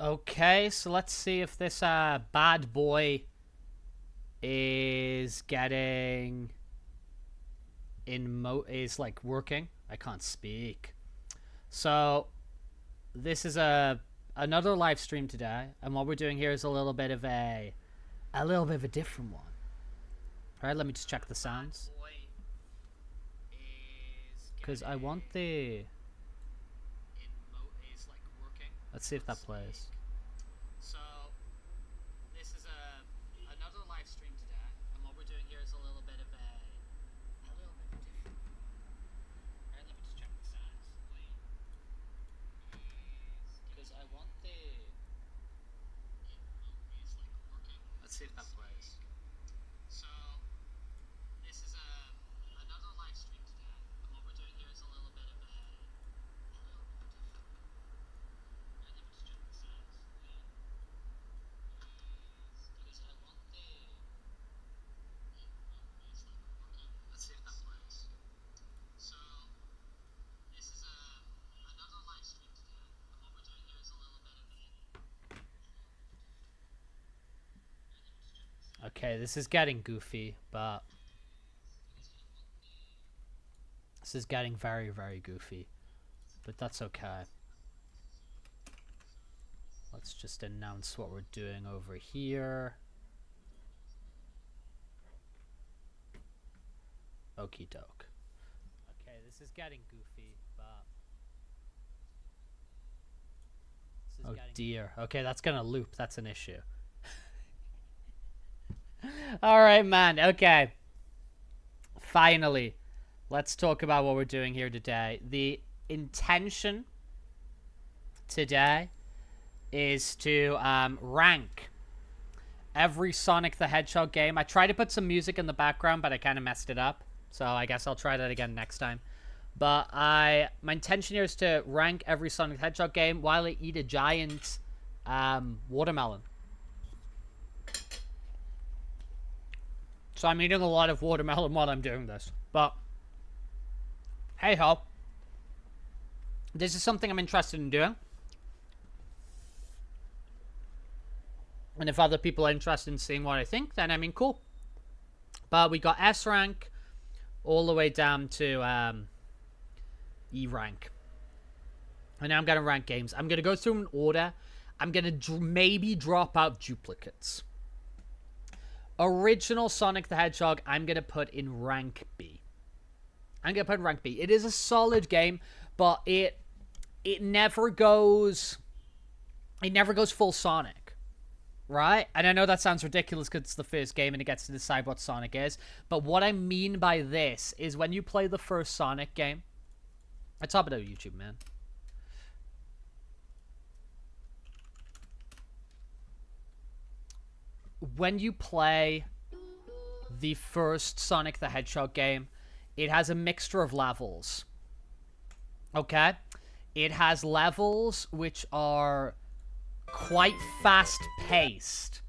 Okay, so let's see if this bad boy is getting is like working. I can't speak. So this is another live stream today, and what we're doing here is a little bit of a different one. All right, let me just check the sounds because I want the. Let's see if that plays. So this is another live stream today, and what we're doing here is a little bit of a little bit different. All right, let me just check the sounds. Because I want the. Let's see if that plays. So this is another live stream today, and what we're doing here is a little bit of a little bit different. Let me just check the sounds. Because I want the. Let's see if that plays. So this is another live stream today, and what we're doing here is a little bit of a. Okay, this is getting goofy, but this is getting very, very goofy, but that's okay. Let's just announce what we're doing over here. Okie doke. Okay, this is getting goofy, but oh dear. Okay, that's gonna loop. That's an issue. All right, man. Okay. Finally, let's talk about what we're doing here today. The intention today is to rank every Sonic the Hedgehog game. I tried to put some music in the background, but I kind of messed it up. So I guess I'll try that again next time. But my intention here is to rank every Sonic the Hedgehog game while I eat a giant watermelon. So I'm eating a lot of watermelon while I'm doing this. But hey ho. This is something I'm interested in doing. And if other people are interested in seeing what I think, then I mean, cool. But we got S rank all the way down to E rank. And now I'm going to rank games. I'm going to go through in order. I'm going to maybe drop out duplicates. Original Sonic the Hedgehog, I'm going to put in rank B. I'm going to put in rank B. It is a solid game, but it never goes full Sonic. Right? And I know that sounds ridiculous because it's the first game and it gets to decide what Sonic is. But what I mean by this is when you play the first Sonic game... I top it out YouTube, man. When you play the first Sonic the Hedgehog game, it has a mixture of levels. Okay? It has levels which are quite fast-paced.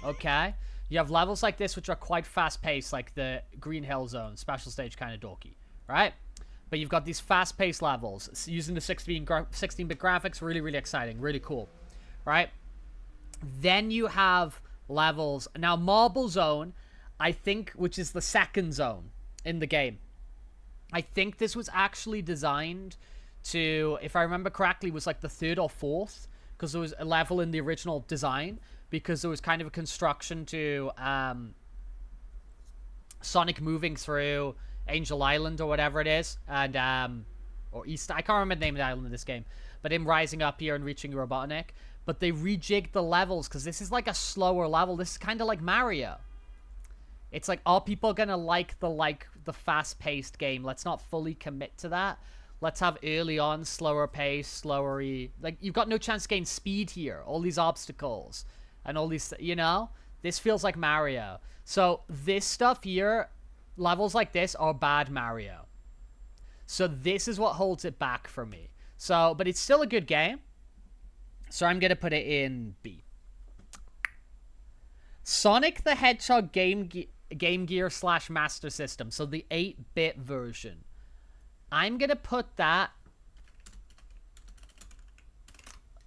Okay? You have levels like this which are quite fast-paced, like the Green Hill Zone, special stage kind of dorky. Right? But you've got these fast-paced levels. Using the 16-bit graphics, really, really exciting. Really cool. Right? Then you have levels. Now, Marble Zone, I think, which is the second zone in the game. I think this was actually designed to, if I remember correctly, was like the third or fourth, because there was a level in the original design, because there was kind of a construction to Sonic moving through Angel Island or whatever it is, and or East, I can't remember the name of the island in this game, but him rising up here and reaching Robotnik. But they rejigged the levels because this is like a slower level. This is kind of like Mario. It's like, are people gonna like the fast-paced game? Let's not fully commit to that. Let's have early on slower pace, slower. Like, you've got no chance to gain speed here. All these obstacles and all these, you know. This feels like Mario. So this stuff here, levels like this are bad Mario. So this is what holds it back for me. So, but it's still a good game. So I'm going to put it in B. Sonic the Hedgehog Game Gear / Master System. So the 8-bit version. I'm going to put that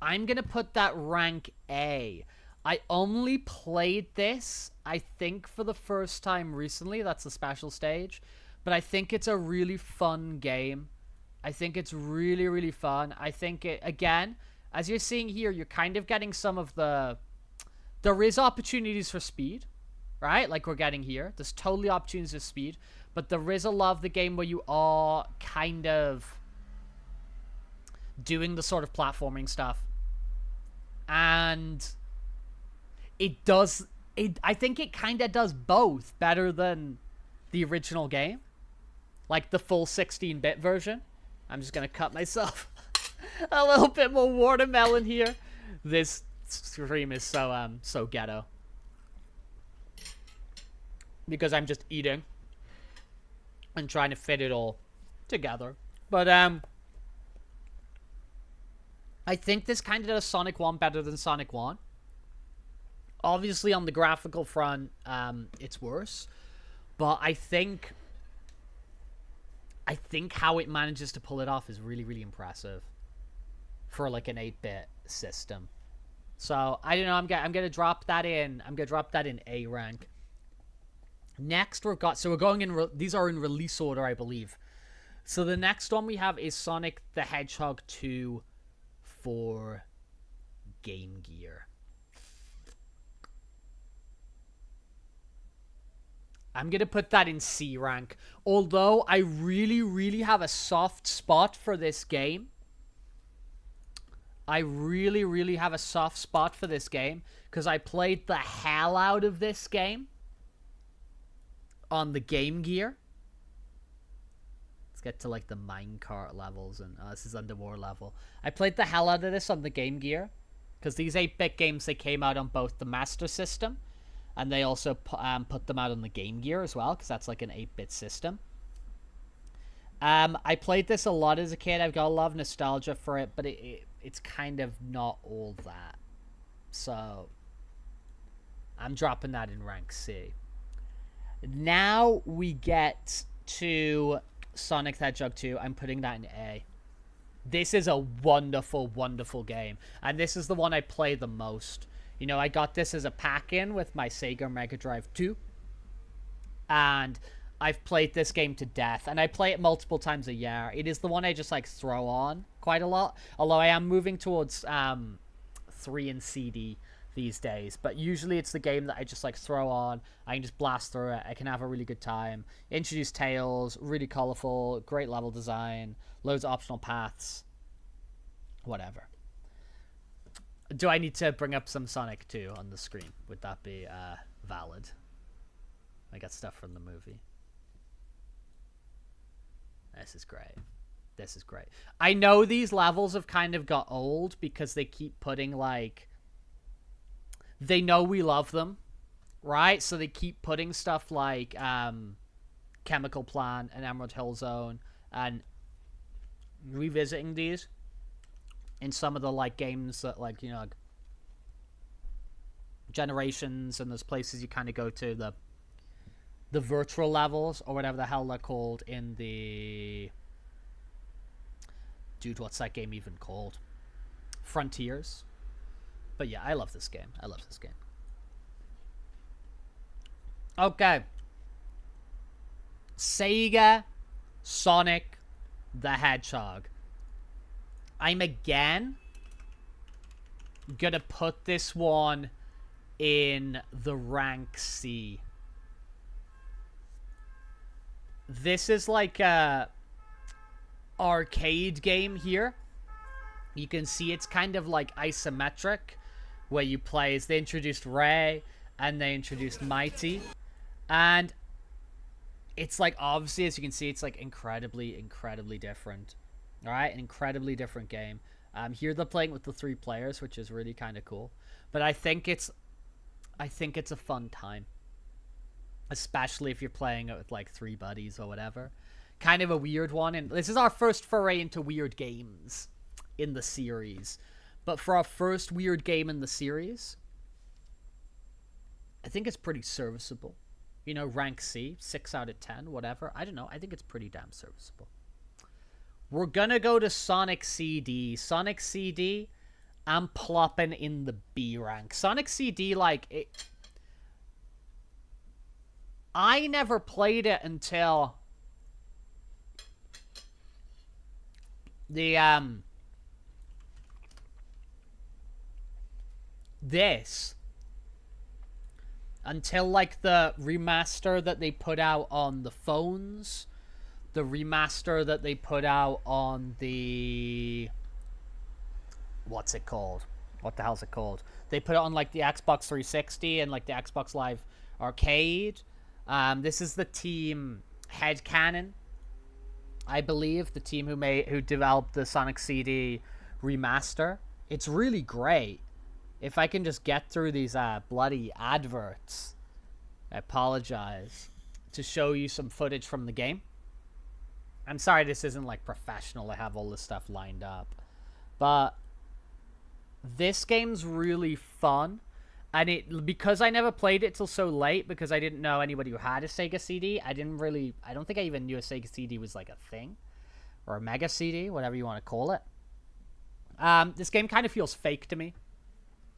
I'm going to put that rank A. I only played this, I think, for the first time recently. That's the special stage. But I think it's a really fun game. I think it's really, really fun. I think it, again, as you're seeing here, you're kind of getting some of the... There is opportunities for speed, right? Like we're getting here. There's totally opportunities for speed. But there is a lot of the game where you are kind of doing the sort of platforming stuff. And it does... I think it kind of does both better than the original game. Like the full 16-bit version. I'm just going to cut myself a little bit more watermelon here. This stream is so ghetto. Because I'm just eating and trying to fit it all together. But I think this kind of does Sonic 1 better than Sonic 1. Obviously on the graphical front, it's worse. But I think how it manages to pull it off is really, really impressive for like an 8-bit system. So I don't know. I'm gonna drop that in. I'm gonna drop that in A rank. Next we're going in. These are in release order, I believe. So the next one we have is Sonic the Hedgehog 2 for Game Gear. I'm going to put that in C rank. Although I really, really have a soft spot for this game. I really, really have a soft spot for this game. Because I played the hell out of this game on the Game Gear. Let's get to like the minecart levels. And this is underwater level. I played the hell out of this on the Game Gear. Because these 8-bit games, they came out on both the Master System. And they also put them out on the Game Gear as well, because that's like an 8-bit system. I played this a lot as a kid. I've got a lot of nostalgia for it, but it's kind of not all that. So I'm dropping that in rank C. Now we get to Sonic the Hedgehog 2. I'm putting that in A. This is a wonderful, wonderful game. And this is the one I play the most. You know, I got this as a pack-in with my Sega Mega Drive 2. And I've played this game to death. And I play it multiple times a year. It is the one I just, like, throw on quite a lot. Although I am moving towards 3 and CD these days. But usually it's the game that I just, like, throw on. I can just blast through it. I can have a really good time. Introduce Tails. Really colorful. Great level design. Loads of optional paths. Whatever. Do I need to bring up some Sonic 2 on the screen? Would that be valid? I got stuff from the movie. This is great. This is great. I know these levels have kind of got old because they keep putting, like... They know we love them, right? So they keep putting stuff like Chemical Plant and Emerald Hill Zone and revisiting these in some of the, like, games that, like, you know, like Generations, and there's places you kind of go to, the virtual levels, or whatever the hell they're called in the... Dude, what's that game even called? Frontiers. But yeah, I love this game. I love this game. Okay. Sega Sonic the Hedgehog. I'm again gonna put this one in the rank C. This is like a arcade game here. You can see it's kind of like isometric, where you play as they introduced Ray and they introduced Mighty, and it's like, obviously, as you can see, it's like incredibly different. All right, an incredibly different game. Here they're playing with the 3 players, which is really kind of cool. But I think it's a fun time, especially if you're playing it with like 3 buddies or whatever. Kind of a weird one, and this is our first foray into weird games in the series. But for our first weird game in the series, I think it's pretty serviceable. You know, rank C, 6 out of 10, whatever. I don't know. I think it's pretty damn serviceable. We're gonna go to Sonic CD. Sonic CD, I'm plopping in the B rank. Sonic CD, like, I never played it until the, until, like, the remaster that they put out on the phones, the remaster that they put out on the... What's it called? What the hell's it called? They put it on, like, the Xbox 360 and, like, the Xbox Live Arcade. This is the team Headcanon, I believe, the team who developed the Sonic CD remaster. It's really great. If I can just get through these bloody adverts, I apologize, to show you some footage from the game. I'm sorry this isn't, like, professional. I have all this stuff lined up. But this game's really fun. And because I never played it till so late, because I didn't know anybody who had a Sega CD, I don't think I even knew a Sega CD was, like, a thing. Or a Mega CD, whatever you want to call it. This game kind of feels fake to me.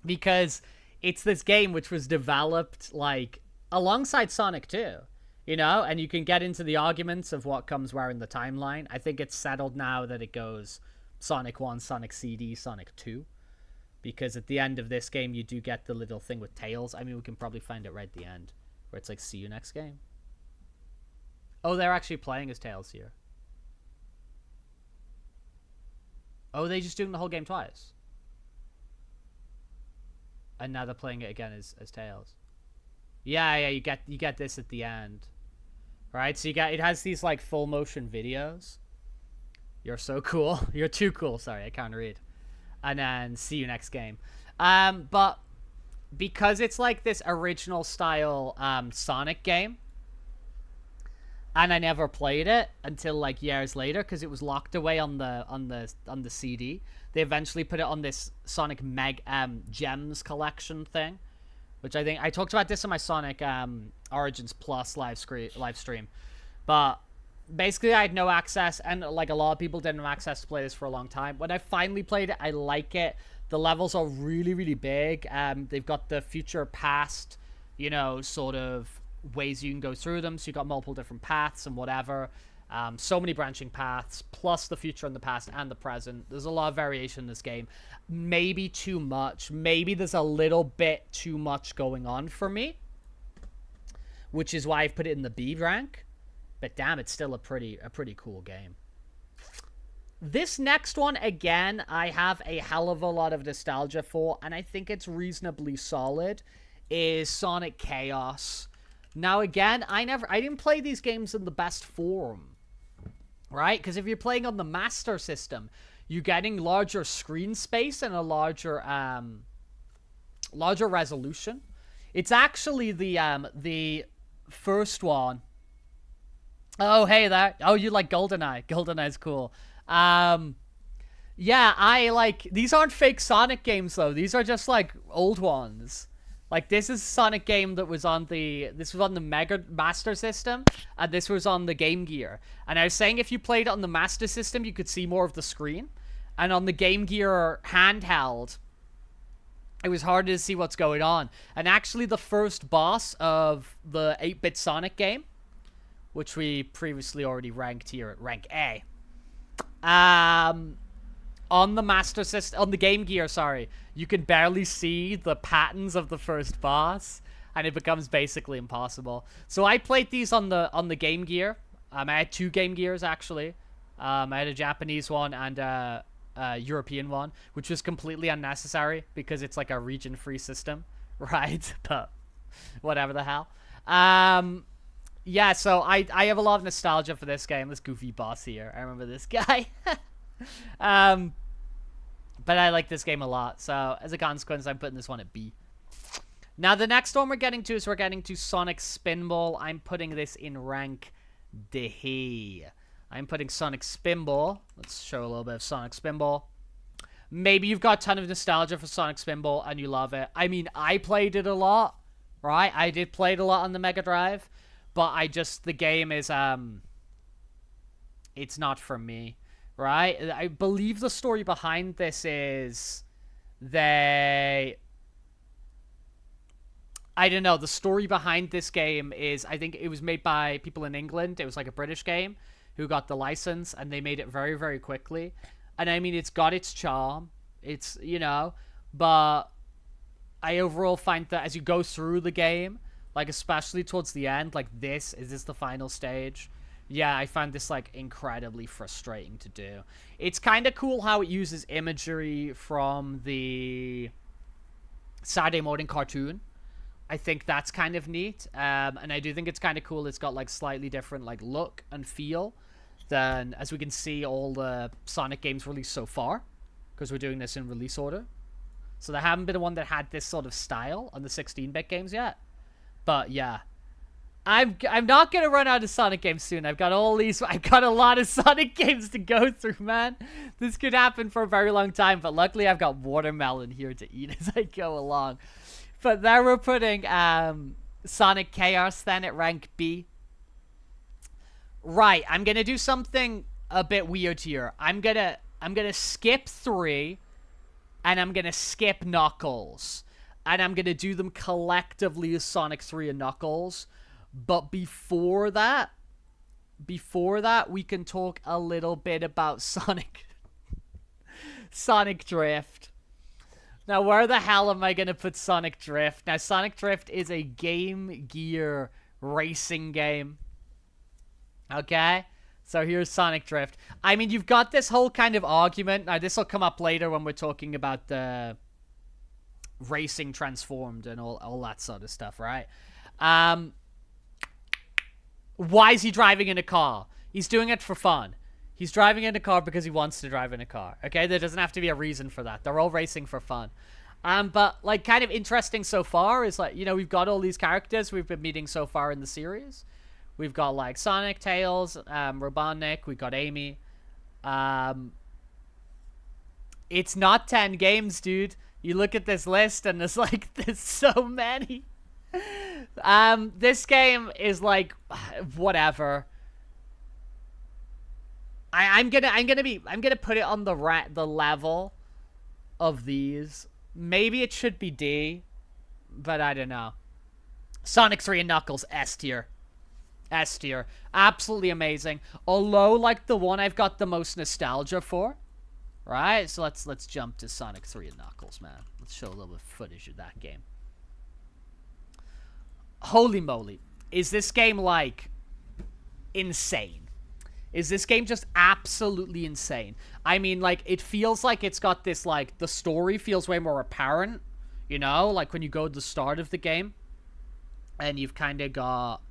Because it's this game which was developed, like, alongside Sonic 2, you know? And you can get into the arguments of what comes where in the timeline. I think it's settled now that it goes Sonic 1, Sonic CD, Sonic 2. Because at the end of this game, you do get the little thing with Tails. I mean, we can probably find it right at the end, where it's like, see you next game. Oh, they're actually playing as Tails here. Oh, they're just doing the whole game twice. And now they're playing it again as Tails. Yeah, you get this at the end. Right? So it has these, like, full motion videos. You're so cool. You're too cool. Sorry, I can't read. And then see you next game. But because it's like this original style Sonic game, and I never played it until, like, years later because it was locked away on the CD. They eventually put it on this Sonic Gems collection thing, which I think I talked about this on my Sonic Origins Plus live stream. But basically, I had no access, and, like, a lot of people didn't have access to play this for a long time. When I finally played it, I like it. The levels are really, really big. They've got the future past, you know, sort of ways you can go through them. So you've got multiple different paths and whatever. So many branching paths, plus the future and the past and the present. There's a lot of variation in this game. Maybe too much. Maybe there's a little bit too much going on for me, which is why I've put it in the B rank. But damn, it's still a pretty cool game. This next one, again, I have a hell of a lot of nostalgia for, and I think it's reasonably solid, is Sonic Chaos. Now, again, I didn't play these games in the best form, right? Because if you're playing on the Master System, you're getting larger screen space and a larger resolution. It's actually the first one. Oh, hey there. Oh, you like GoldenEye. GoldenEye's cool. Yeah, I like... These aren't fake Sonic games, though. These are just, like, old ones. Like, this is a Sonic game that was on the... This was on the Mega Master System, and this was on the Game Gear. And I was saying if you played it on the Master System, you could see more of the screen. And on the Game Gear handheld, it was harder to see what's going on. And actually, the first boss of the 8-bit Sonic game, which we previously already ranked here at rank A, on the Master System, on the Game Gear, sorry, you can barely see the patterns of the first boss, and it becomes basically impossible. So I played these on the Game Gear. I had 2 Game Gears actually. I had a Japanese one and a European one, which was completely unnecessary because it's like a region-free system, right? But whatever the hell. Yeah, so I have a lot of nostalgia for this game. This goofy boss here. I remember this guy. But I like this game a lot. So as a consequence, I'm putting this one at B. Now, the next one we're getting to is Sonic Spinball. I'm putting this in rank D. I'm putting Sonic Spinball. Let's show a little bit of Sonic Spinball. Maybe you've got a ton of nostalgia for Sonic Spinball and you love it. I mean, I played it a lot, right? I did play it a lot on the Mega Drive. But the game is, it's not for me, right? I believe the story behind this is they... I don't know, the story behind this game is, I think it was made by people in England. It was like a British game who got the license, and they made it very, very quickly. And I mean, it's got its charm. It's, you know, but I overall find that as you go through the game, like especially towards the end, like is this the final stage? Yeah, I find this like incredibly frustrating to do. It's kind of cool how it uses imagery from the Saturday morning cartoon. I think that's kind of neat. And I do think it's kind of cool. It's got like slightly different like look and feel than, as we can see, all the Sonic games released so far, because we're doing this in release order. So there haven't been one that had this sort of style on the 16-bit games yet. But yeah, I'm not gonna run out of Sonic games soon. I've got a lot of Sonic games to go through, man. This could happen for a very long time, but luckily I've got watermelon here to eat as I go along. But there we're putting Sonic Chaos then at rank B. Right, I'm gonna do something a bit weird here. I'm gonna skip 3, and I'm gonna skip Knuckles, and I'm gonna do them collectively as Sonic 3 and Knuckles. But before that, we can talk a little bit about Sonic Drift. Now, where the hell am I going to put Sonic Drift? Now, Sonic Drift is a Game Gear racing game. Okay? So here's Sonic Drift. I mean, you've got this whole kind of argument. Now, this will come up later when we're talking about the racing transformed and all that sort of stuff, right? Why is he driving in a car? He's doing it for fun. He's driving in a car because he wants to drive in a car. Okay, there doesn't have to be a reason for that. They're all racing for fun. But like kind of interesting so far is like, you know, we've got all these characters we've been meeting so far in the series. We've got like Sonic, Tails, Robotnik, we've got Amy. It's not 10 games, dude. You look at this list and there's so many. This game is like whatever. I'm gonna put it on the level of these. Maybe it should be D, but I don't know. Sonic 3 and Knuckles, S tier. S tier. Absolutely amazing. Although, like, the one I've got the most nostalgia for. Right? So let's jump to Sonic 3 and Knuckles, man. Let's show a little bit of footage of that game. Holy moly. Is this game, like, insane? Is this game just absolutely insane? I mean, like, it feels like it's got this, like, the story feels way more apparent, you know? Like, when you go to the start of the game, and you've kind of got...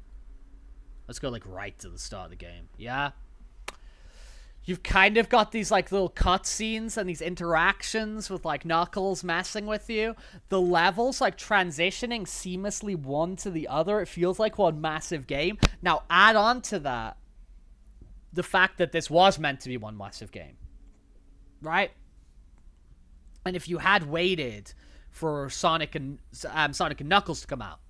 Let's go, like, right to the start of the game, yeah? You've kind of got these, like, little cutscenes and these interactions with, like, Knuckles messing with you. The levels, like, transitioning seamlessly one to the other. It feels like one massive game. Now, add on to that the fact that this was meant to be one massive game, right? And if you had waited for Sonic and Knuckles to come out,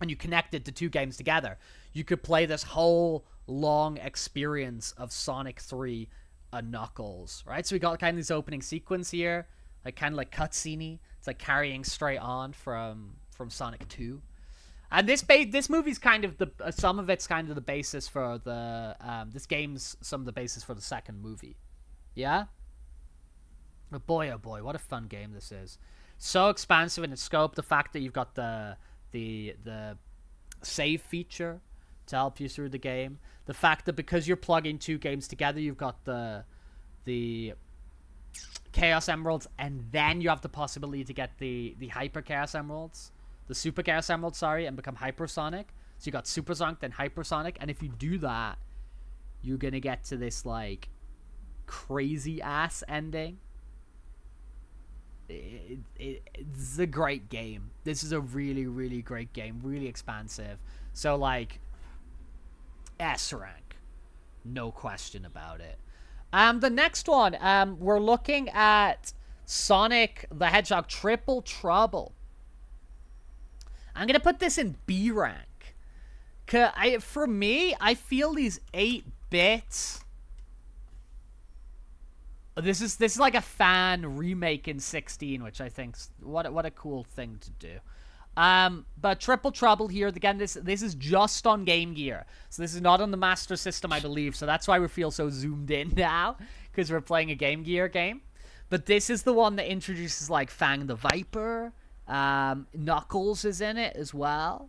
and you connected the two games together, you could play this whole long experience of Sonic 3 and Knuckles, right? So we got kind of this opening sequence here, like kind of like cutscene-y. It's like carrying straight on from Sonic 2. And this movie's kind of some of it's kind of the basis for the this game's some of the basis for the second movie. Yeah? But boy oh boy, what a fun game this is. So expansive in its scope, the fact that you've got the save feature to help you through the game. The fact that because you're plugging two games together, you've got the Chaos Emeralds, and then you have the possibility to get the Hyper Chaos Emeralds. The Super Chaos Emerald, sorry, and become Hypersonic. So you got Supersonic, then Hypersonic, and if you do that, you're gonna get to this, like, crazy-ass ending. It's a great game. This is a really, really great game. Really expansive. So, like, S rank. No question about it. The next one, we're looking at Sonic the Hedgehog Triple Trouble. I'm going to put this in B rank. For me, I feel these 8 bits This is like a fan remake in 16, which I think's what a cool thing to do. But Triple Trouble here again. This is just on Game Gear, so this is not on the Master System, I believe. So that's why we feel so zoomed in now, because we're playing a Game Gear game. But this is the one that introduces like Fang the Viper. Knuckles is in it as well,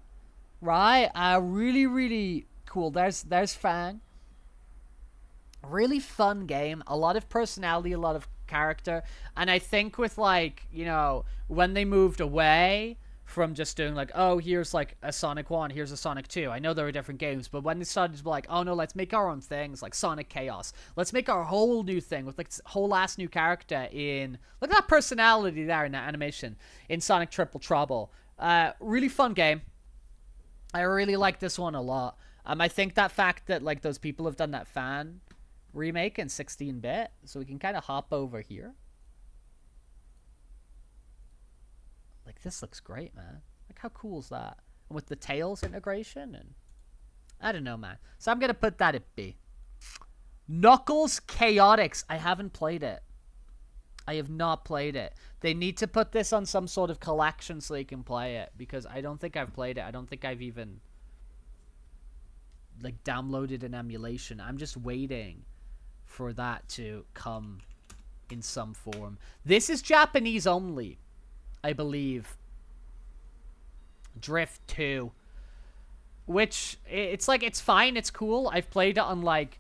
right? Really, really cool. There's Fang. Really fun game. A lot of personality, a lot of character, and I think with like, you know, when they moved away from just doing like, oh, here's like a Sonic 1, here's a Sonic 2. I know there were different games, but when they started to be like, oh no, let's make our own things, like Sonic Chaos. Let's make our whole new thing with like this whole ass new character in... Look at that personality there in that animation in Sonic Triple Trouble. Really fun game. I really like this one a lot. I think that fact that like those people have done that fan remake in 16-bit, so we can kind of hop over here. Like, this looks great, man. Like, how cool is that? And with the Tails integration, and... I don't know, man. So I'm gonna put that at B. Knuckles Chaotix. I haven't played it. I have not played it. They need to put this on some sort of collection so you can play it, because I don't think I've played it. I don't think I've even, like, downloaded an emulation. I'm just waiting for that to come in some form. This is Japanese only, I believe. Drift 2. Which, it's like, it's fine, it's cool. I've played it on, like,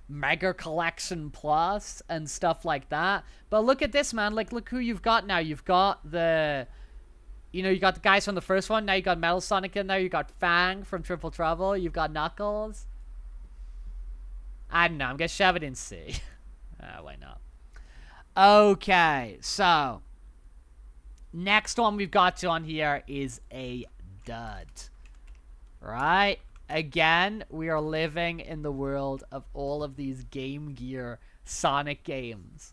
Mega Collection Plus and stuff like that. But look at this, man. Like, look who you've got now. You've got the... You know, you got the guys from the first one. Now you got Metal Sonic in there. You got Fang from Triple Trouble. You've got Knuckles. I don't know. I'm going to shove it in C. Why not? Okay, so... Next one we've got to on here is a dud. Right? Again, we are living in the world of all of these Game Gear Sonic games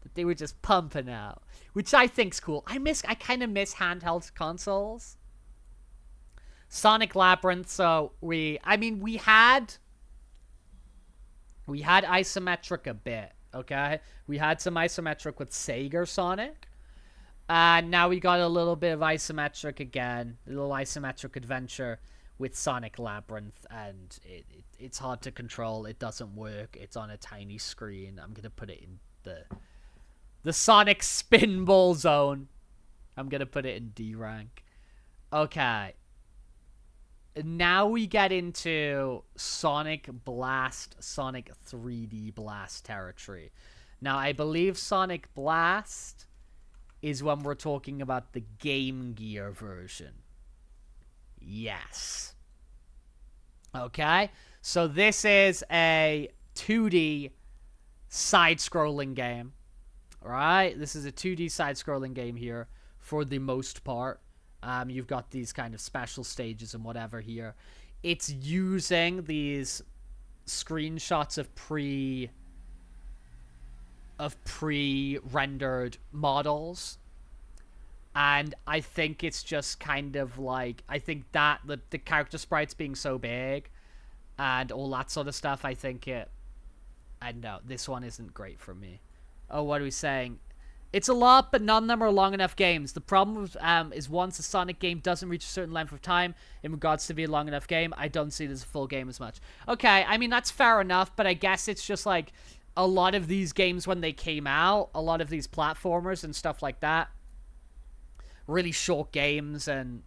that they were just pumping out, which I think's cool. I kind of miss handheld consoles. Sonic Labyrinth, so we had isometric a bit, okay? We had some isometric with Sega Sonic. Now we got a little bit of isometric again, a little isometric adventure with Sonic Labyrinth, and it's hard to control. It doesn't work. It's on a tiny screen. I'm gonna put it in the Sonic Spinball Zone. I'm gonna put it in D rank. Okay. Now we get into Sonic Blast, Sonic 3D Blast territory. Now I believe Sonic Blast is when we're talking about the Game Gear version. Yes. Okay. So this is a 2D side-scrolling game. Right? This is a 2D side-scrolling game here for the most part. You've got these kind of special stages and whatever here. It's using these screenshots of pre-rendered models, and I think it's just kind of like, I think that the character sprites being so big and all that sort of stuff, I know this one isn't great for me. Oh, what are we saying? It's a lot, but none of them are long enough games. The problem with, is once a Sonic game doesn't reach a certain length of time in regards to be a long enough game, I don't see it as a full game as much. Okay, I mean, that's fair enough, but I guess it's just like a lot of these games when they came out, a lot of these platformers and stuff like that, really short games, and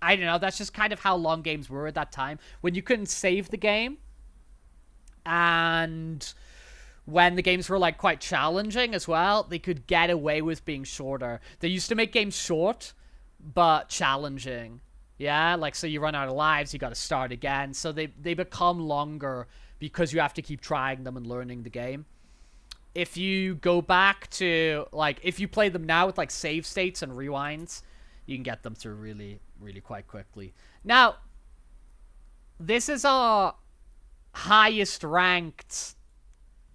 I don't know, that's just kind of how long games were at that time, when you couldn't save the game, and when the games were like quite challenging as well, they could get away with being shorter. They used to make games short but challenging. Yeah, like, so you run out of lives, you got to start again. So they become longer because you have to keep trying them and learning the game. If you go back to, like, if you play them now with like save states and rewinds, you can get them through really, really quite quickly. Now, this is our highest ranked,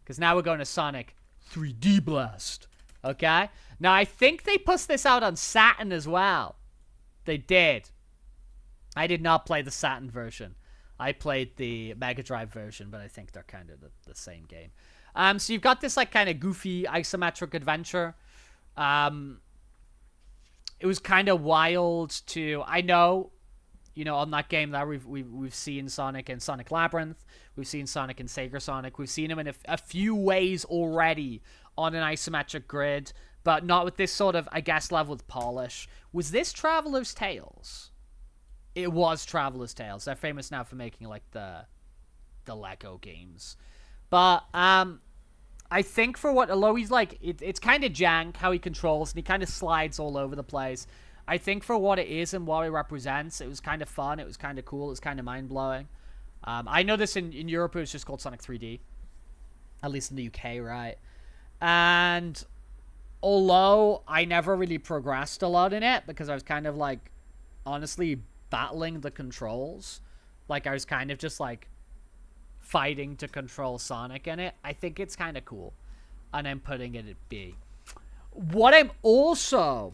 because now we're going to Sonic 3D Blast. Okay? Now, I think they pushed this out on Saturn as well. They did. I did not play the Saturn version. I played the Mega Drive version, but I think they're kind of the same game. So you've got this like kind of goofy isometric adventure. It was kind of wild to, I know, you know, on that game that we've seen Sonic in Sonic Labyrinth, we've seen Sonic in Sega Sonic, we've seen him in a few ways already on an isometric grid, but not with this sort of, I guess, level of polish. Was this Traveler's Tales? It was Traveler's Tales. They're famous now for making like the Lego games, but I think for what, although he's like, it's kind of jank how he controls, and he kind of slides all over the place. I think for what it is and what it represents, it was kind of fun, it was kind of cool, it was kind of mind-blowing. I know this in Europe, it was just called Sonic 3D. At least in the UK, right? And although I never really progressed a lot in it, because I was kind of like, honestly, battling the controls. Like, I was kind of just like, fighting to control Sonic in it. I think it's kind of cool. And I'm putting it at B. What I'm also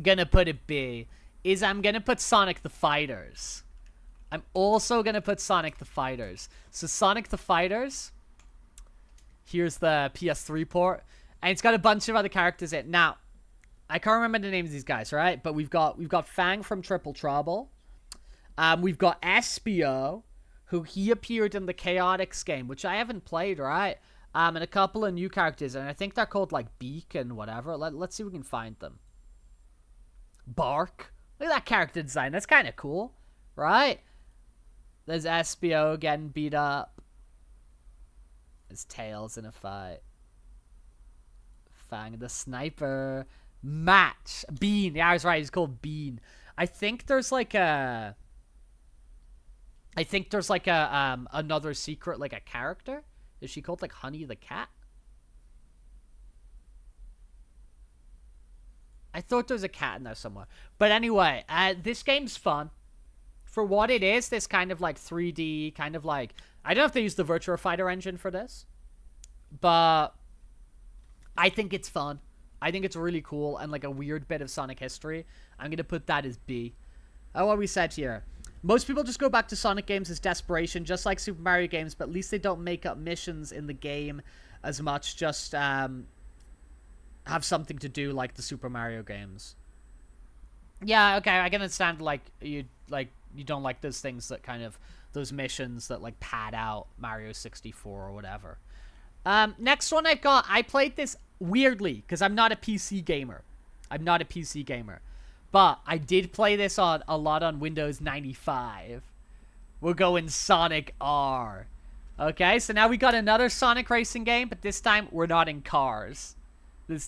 gonna put at B is I'm gonna put Sonic the Fighters. I'm also gonna put Sonic the Fighters. So Sonic the Fighters, here's the PS3 port, and it's got a bunch of other characters in it. Now, I can't remember the names of these guys, right? But we've got Fang from Triple Trouble. We've got Espio, who he appeared in the Chaotix game, which I haven't played, right? And a couple of new characters, and I think they're called, like, Beak and whatever. Let's see if we can find them. Bark. Look at that character design. That's kind of cool, right? There's Espio getting beat up. There's Tails in a fight. Fang the Sniper. Match. Bean. Yeah, I was right. He's called Bean. I think there's, like, a... another secret, like a character. Is she called like Honey the Cat? I thought there was a cat in there somewhere. But anyway, this game's fun. For what it is, this kind of like 3D, kind of like, I don't know if they used the Virtua Fighter engine for this, but I think it's fun. I think it's really cool and like a weird bit of Sonic history. I'm going to put that as B. What we said here. Most people just go back to Sonic games as desperation, just like Super Mario games, but at least they don't make up missions in the game as much, just have something to do like the Super Mario games. Yeah, okay, I can understand, like you don't like those things that kind of, those missions that like pad out Mario 64 or whatever. Next one I've got, I played this weirdly, because I'm not a PC gamer. But I did play this a lot on Windows 95. We're going Sonic R. Okay, so now we got another Sonic racing game, but this time we're not in cars. This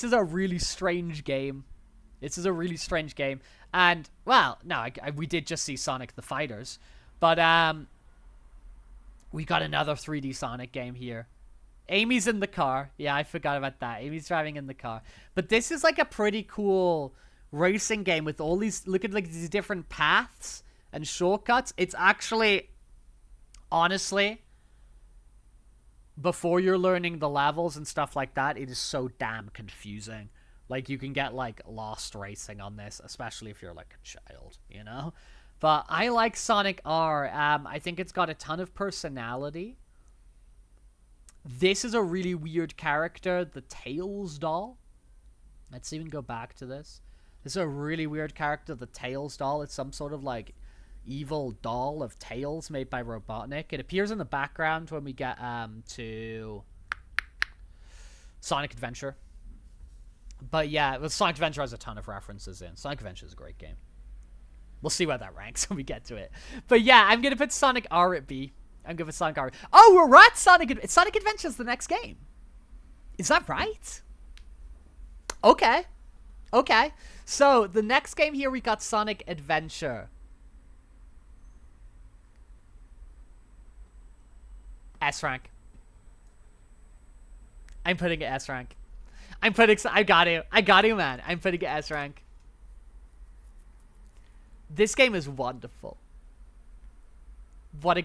is a really strange game. And, well, no, we did just see Sonic the Fighters. But, we got another 3D Sonic game here. Amy's in the car. Yeah, I forgot about that. Amy's driving in the car. But this is like a pretty cool racing game with all these, look at like these different paths and shortcuts. It's actually, honestly, before you're learning the levels and stuff like that, it is so damn confusing. Like, you can get like lost racing on this, especially if you're like a child, you know? But I like Sonic R. I think it's got a ton of personality. This is a really weird character, the Tails doll. Let's even go back to this. This is a really weird character, the Tails doll. It's some sort of like evil doll of Tails made by Robotnik. It appears in the background when we get to Sonic Adventure. But yeah, well, Sonic Adventure has a ton of references in. Sonic Adventure is a great game. We'll see where that ranks when we get to it. But yeah, I'm going to put Sonic R at B. I'm going for Sonic R. Oh, we're at Sonic... Sonic Adventure's the next game. Is that right? Okay. Okay. So, the next game here, we got Sonic Adventure. S rank. I'm putting it S rank. I got you, man. I'm putting it S rank. This game is wonderful. What a...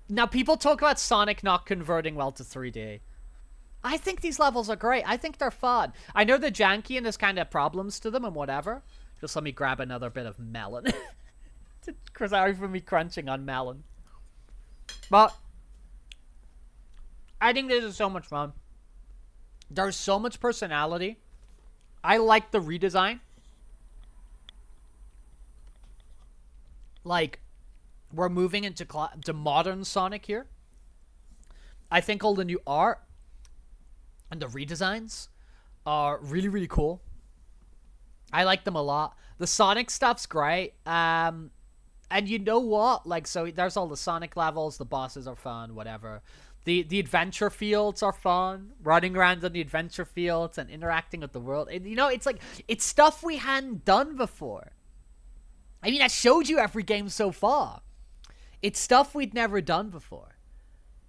Now, people talk about Sonic not converting well to 3D. I think these levels are great. I think they're fun. I know they're janky and there's kind of problems to them and whatever. Just let me grab another bit of melon. Sorry for me crunching on melon. But I think this is so much fun. There's so much personality. I like the redesign. Like, we're moving into modern Sonic here. I think all the new art and the redesigns are really, really cool. I like them a lot. The Sonic stuff's great. And you know what? Like, so there's all the Sonic levels. The bosses are fun, whatever. The adventure fields are fun. Running around on the adventure fields and interacting with the world. And, you know, it's like, it's stuff we hadn't done before. I mean, I showed you every game so far. It's stuff we'd never done before.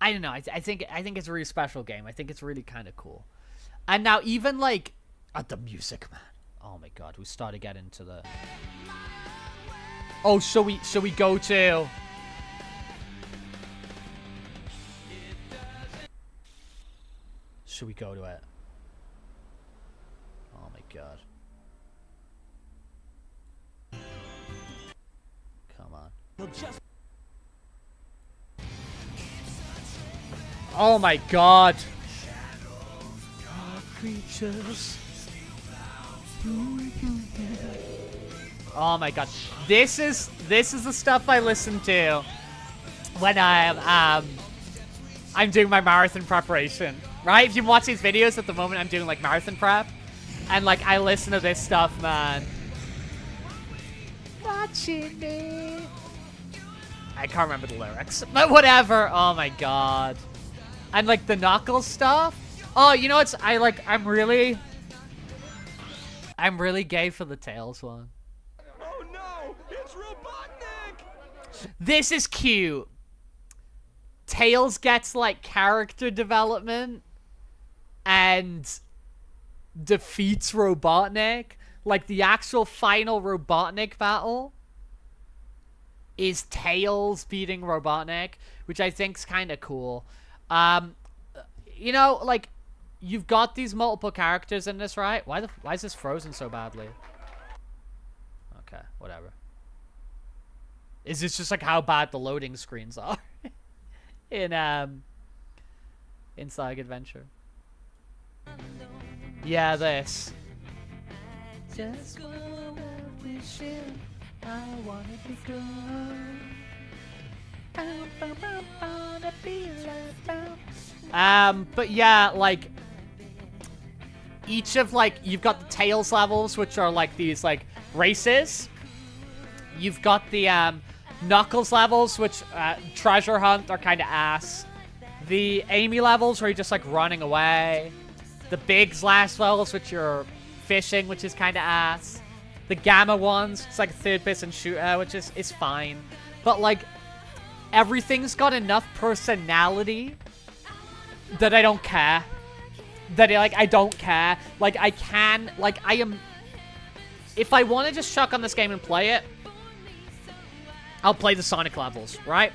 I don't know. I think it's a really special game. I think it's really kind of cool. And now even like the music, man. Oh my god, we started getting into the. Oh, shall we go to? Should we go to it? Oh my god. Come on. Oh my god. Creatures. Oh my god. This is the stuff I listen to when I'm doing my marathon preparation. Right? If you watch these videos at the moment, I'm doing like marathon prep. And like I listen to this stuff, man. Watching me. I can't remember the lyrics. But whatever. Oh my god. And like the Knuckles stuff. Oh, you know what's I'm really gay for the Tails one. Oh no, it's Robotnik! This is cute. Tails gets like character development and defeats Robotnik. Like the actual final Robotnik battle is Tails beating Robotnik, which I think's kind of cool. You know, like, you've got these multiple characters in this, right? Why is this frozen so badly? Okay, whatever. Is this just like how bad the loading screens are in Sonic Adventure? Yeah, this. Just wishing I wanted to go. But yeah, like each of like you've got the Tails levels, which are like these like races. You've got the Knuckles levels, which treasure hunt are kind of ass. The Amy levels where you're just like running away. The Biggs last levels, which you're fishing, which is kind of ass. The Gamma ones, it's like a third-person shooter, which is fine. But like everything's got enough personality that I don't care. That I don't care. Like I can, like I am. If I want to just chuck on this game and play it, I'll play the Sonic levels, right?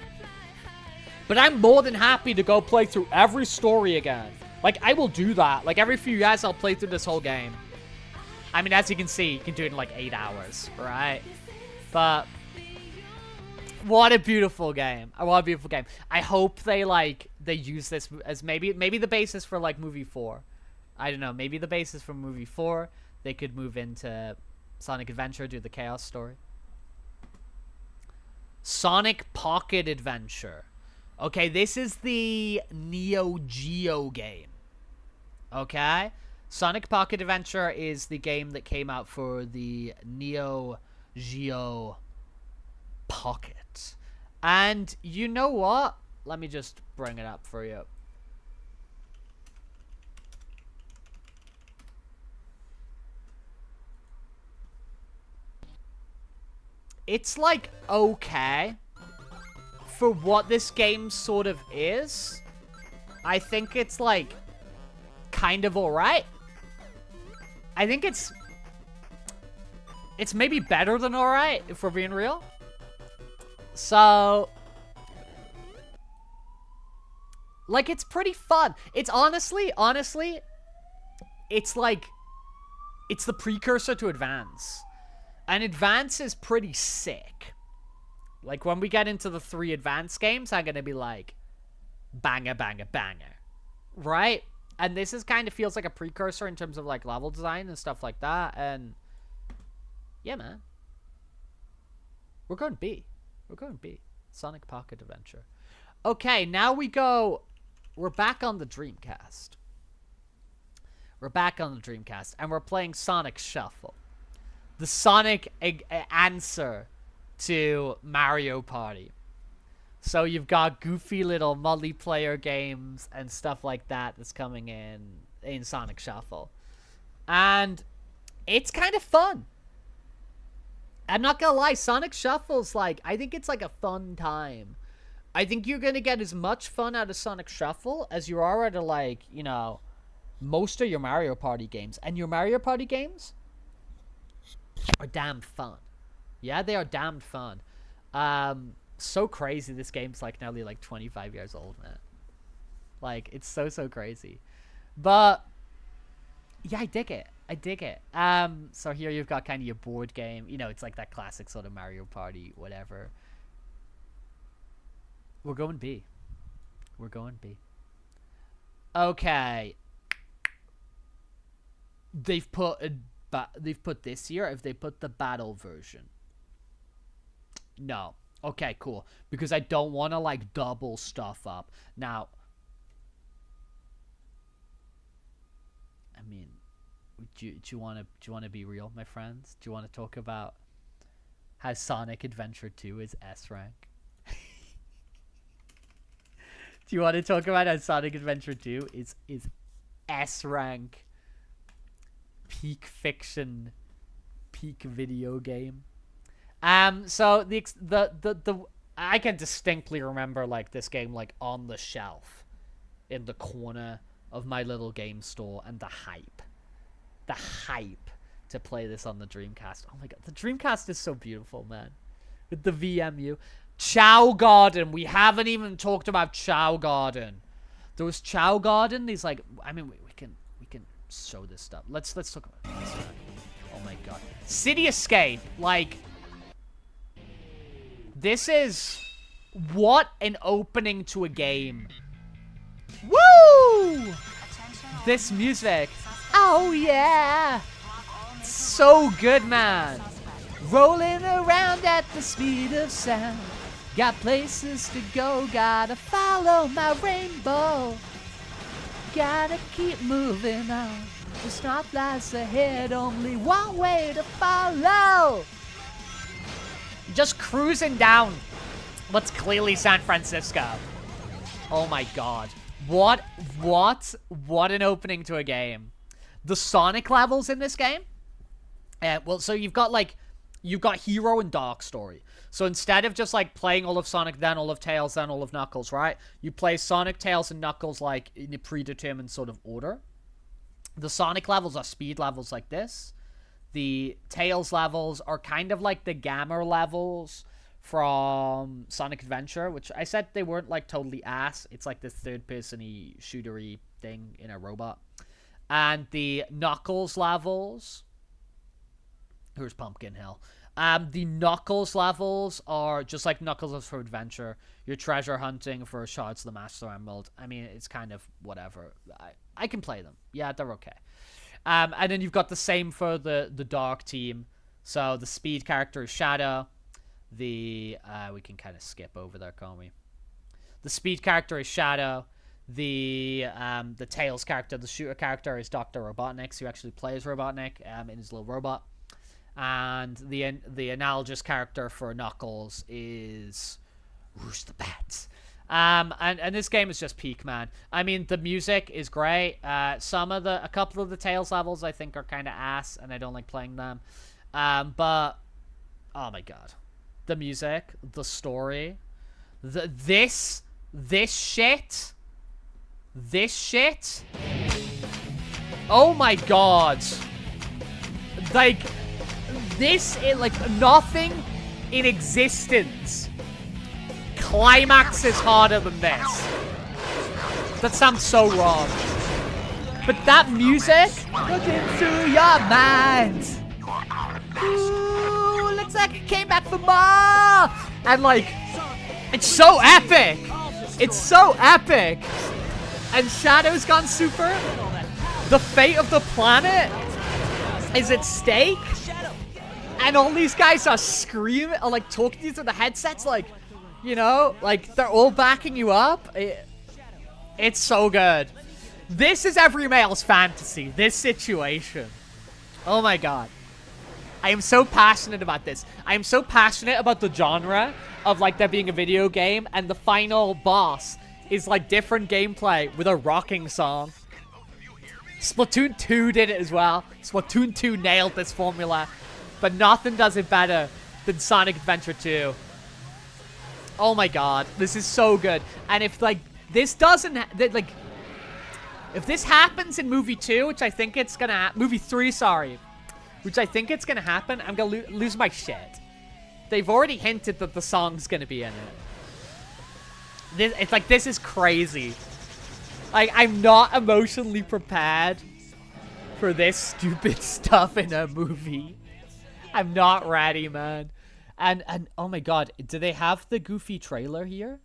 But I'm more than happy to go play through every story again. Like I will do that. Like every few years, I'll play through this whole game. I mean, as you can see, you can do it in like 8 hours, right? But what a beautiful game. What a beautiful game. I hope they use this as maybe the basis for like movie 4. I don't know, maybe the basis for movie 4. They could move into Sonic Adventure, do the Chaos story. Sonic Pocket Adventure. Okay, this is the Neo Geo game. Okay? Sonic Pocket Adventure is the game that came out for the Neo Geo Pocket. And you know what? Let me just bring it up for you. It's like okay for what this game sort of is. I think it's like kind of alright. I think it's maybe better than alright, if we're being real. So like it's pretty fun. It's honestly, it's like it's the precursor to Advance. And Advance is pretty sick. Like, when we get into the 3 advanced games, I'm gonna be like, banger, banger, banger. Right? And this is kind of feels like a precursor in terms of, like, level design and stuff like that. And, yeah, man. We're going B. We're going B. Sonic Pocket Adventure. Okay, now we go... We're back on the Dreamcast. We're back on the Dreamcast, and we're playing Sonic Shuffle. The Sonic answer to Mario Party. So you've got goofy little multiplayer games and stuff like that that's coming in Sonic Shuffle. And it's kind of fun. I'm not gonna lie, Sonic Shuffle's like, I think it's like a fun time. I think you're gonna get as much fun out of Sonic Shuffle as you are out of, like, you know, most of your Mario Party games. And your Mario Party games are damn fun. Yeah, they are damn fun. So crazy this game's like nearly like 25 years old, man. Like, it's so crazy. But yeah, I dig it. I dig it. So here you've got kind of your board game. You know, it's like that classic sort of Mario Party, whatever. We're going B. We're going B. Okay. They've put this here. If they put the battle version. No. Okay, cool. Because I don't want to, like, double stuff up. Now, I mean, do you want to be real, my friends? Do you want to talk about how Sonic Adventure 2 is S rank? Do you want to talk about how Sonic Adventure 2 is S rank, peak fiction, peak video game? So the I can distinctly remember, like, this game, like, on the shelf in the corner of my little game store, and the hype to play this on the Dreamcast. Oh my god, the Dreamcast is so beautiful, man. With the VMU. Chow Garden. We haven't even talked about Chow Garden. There was Chow Garden. These, like, I mean, we can show this stuff. Let's talk about this. Oh my god. City Escape. Like, this is what an opening to a game. Woo! This music. Oh yeah. So good, man. Rolling around at the speed of sound. Got places to go, gotta follow my rainbow. Gotta keep moving on. The stoplights ahead, only one way to follow. Just cruising down what's clearly San Francisco. Oh my god. What an opening to a game. The Sonic levels in this game. Well, so you've got Hero and Dark Story. So instead of just, like, playing all of Sonic, then all of Tails, then all of Knuckles, right? You play Sonic, Tails, and Knuckles, like, in a predetermined sort of order. The Sonic levels are speed levels like this. The Tails levels are kind of like the Gamma levels from Sonic Adventure, which I said they weren't, like, totally ass. It's like this third-person-y, shootery thing in a robot. And the Knuckles levels... Here's Pumpkin Hill. The Knuckles levels are just like Knuckles for Adventure. You're treasure hunting for Shards of the Master Emerald. I mean, it's kind of whatever. I can play them. Yeah, they're okay. And then you've got the same for the Dark team. So the speed character is Shadow. We can kind of skip over there, can't we? The speed character is Shadow. The Tails character, the shooter character, is Dr. Robotnik, who actually plays Robotnik in his little robot. And the analogous character for Knuckles is Roosh the Bat. And this game is just peak, man. I mean, the music is great. A couple of the Tails levels I think are kind of ass, and I don't like playing them. But oh my god, the music, the story, this shit. Oh my god, like. This is like nothing in existence climaxes harder than this. That sounds so wrong. But that music goes into your mind. Ooh, looks like it came back for more. And like, it's so epic. It's so epic. And Shadow's gone super. The fate of the planet is at stake. And all these guys are screaming, or like talking to you through the headsets, like, you know, like they're all backing you up. It's so good. This is every male's fantasy, this situation. Oh my god. I am so passionate about this. I am so passionate about the genre of like there being a video game and the final boss is like different gameplay with a rocking song. Splatoon 2 did it as well. Splatoon 2 nailed this formula. But nothing does it better than Sonic Adventure 2. Oh my god, this is so good. And if like this doesn't like if this happens in movie 2, which I think it's gonna movie 3, sorry, which I think it's gonna happen, I'm gonna lose my shit. They've already hinted that the song's gonna be in it. It's like, this is crazy. Like, I'm not emotionally prepared for this stupid stuff in a movie. I'm not ready, man. And oh my god, do they have the Goofy trailer here?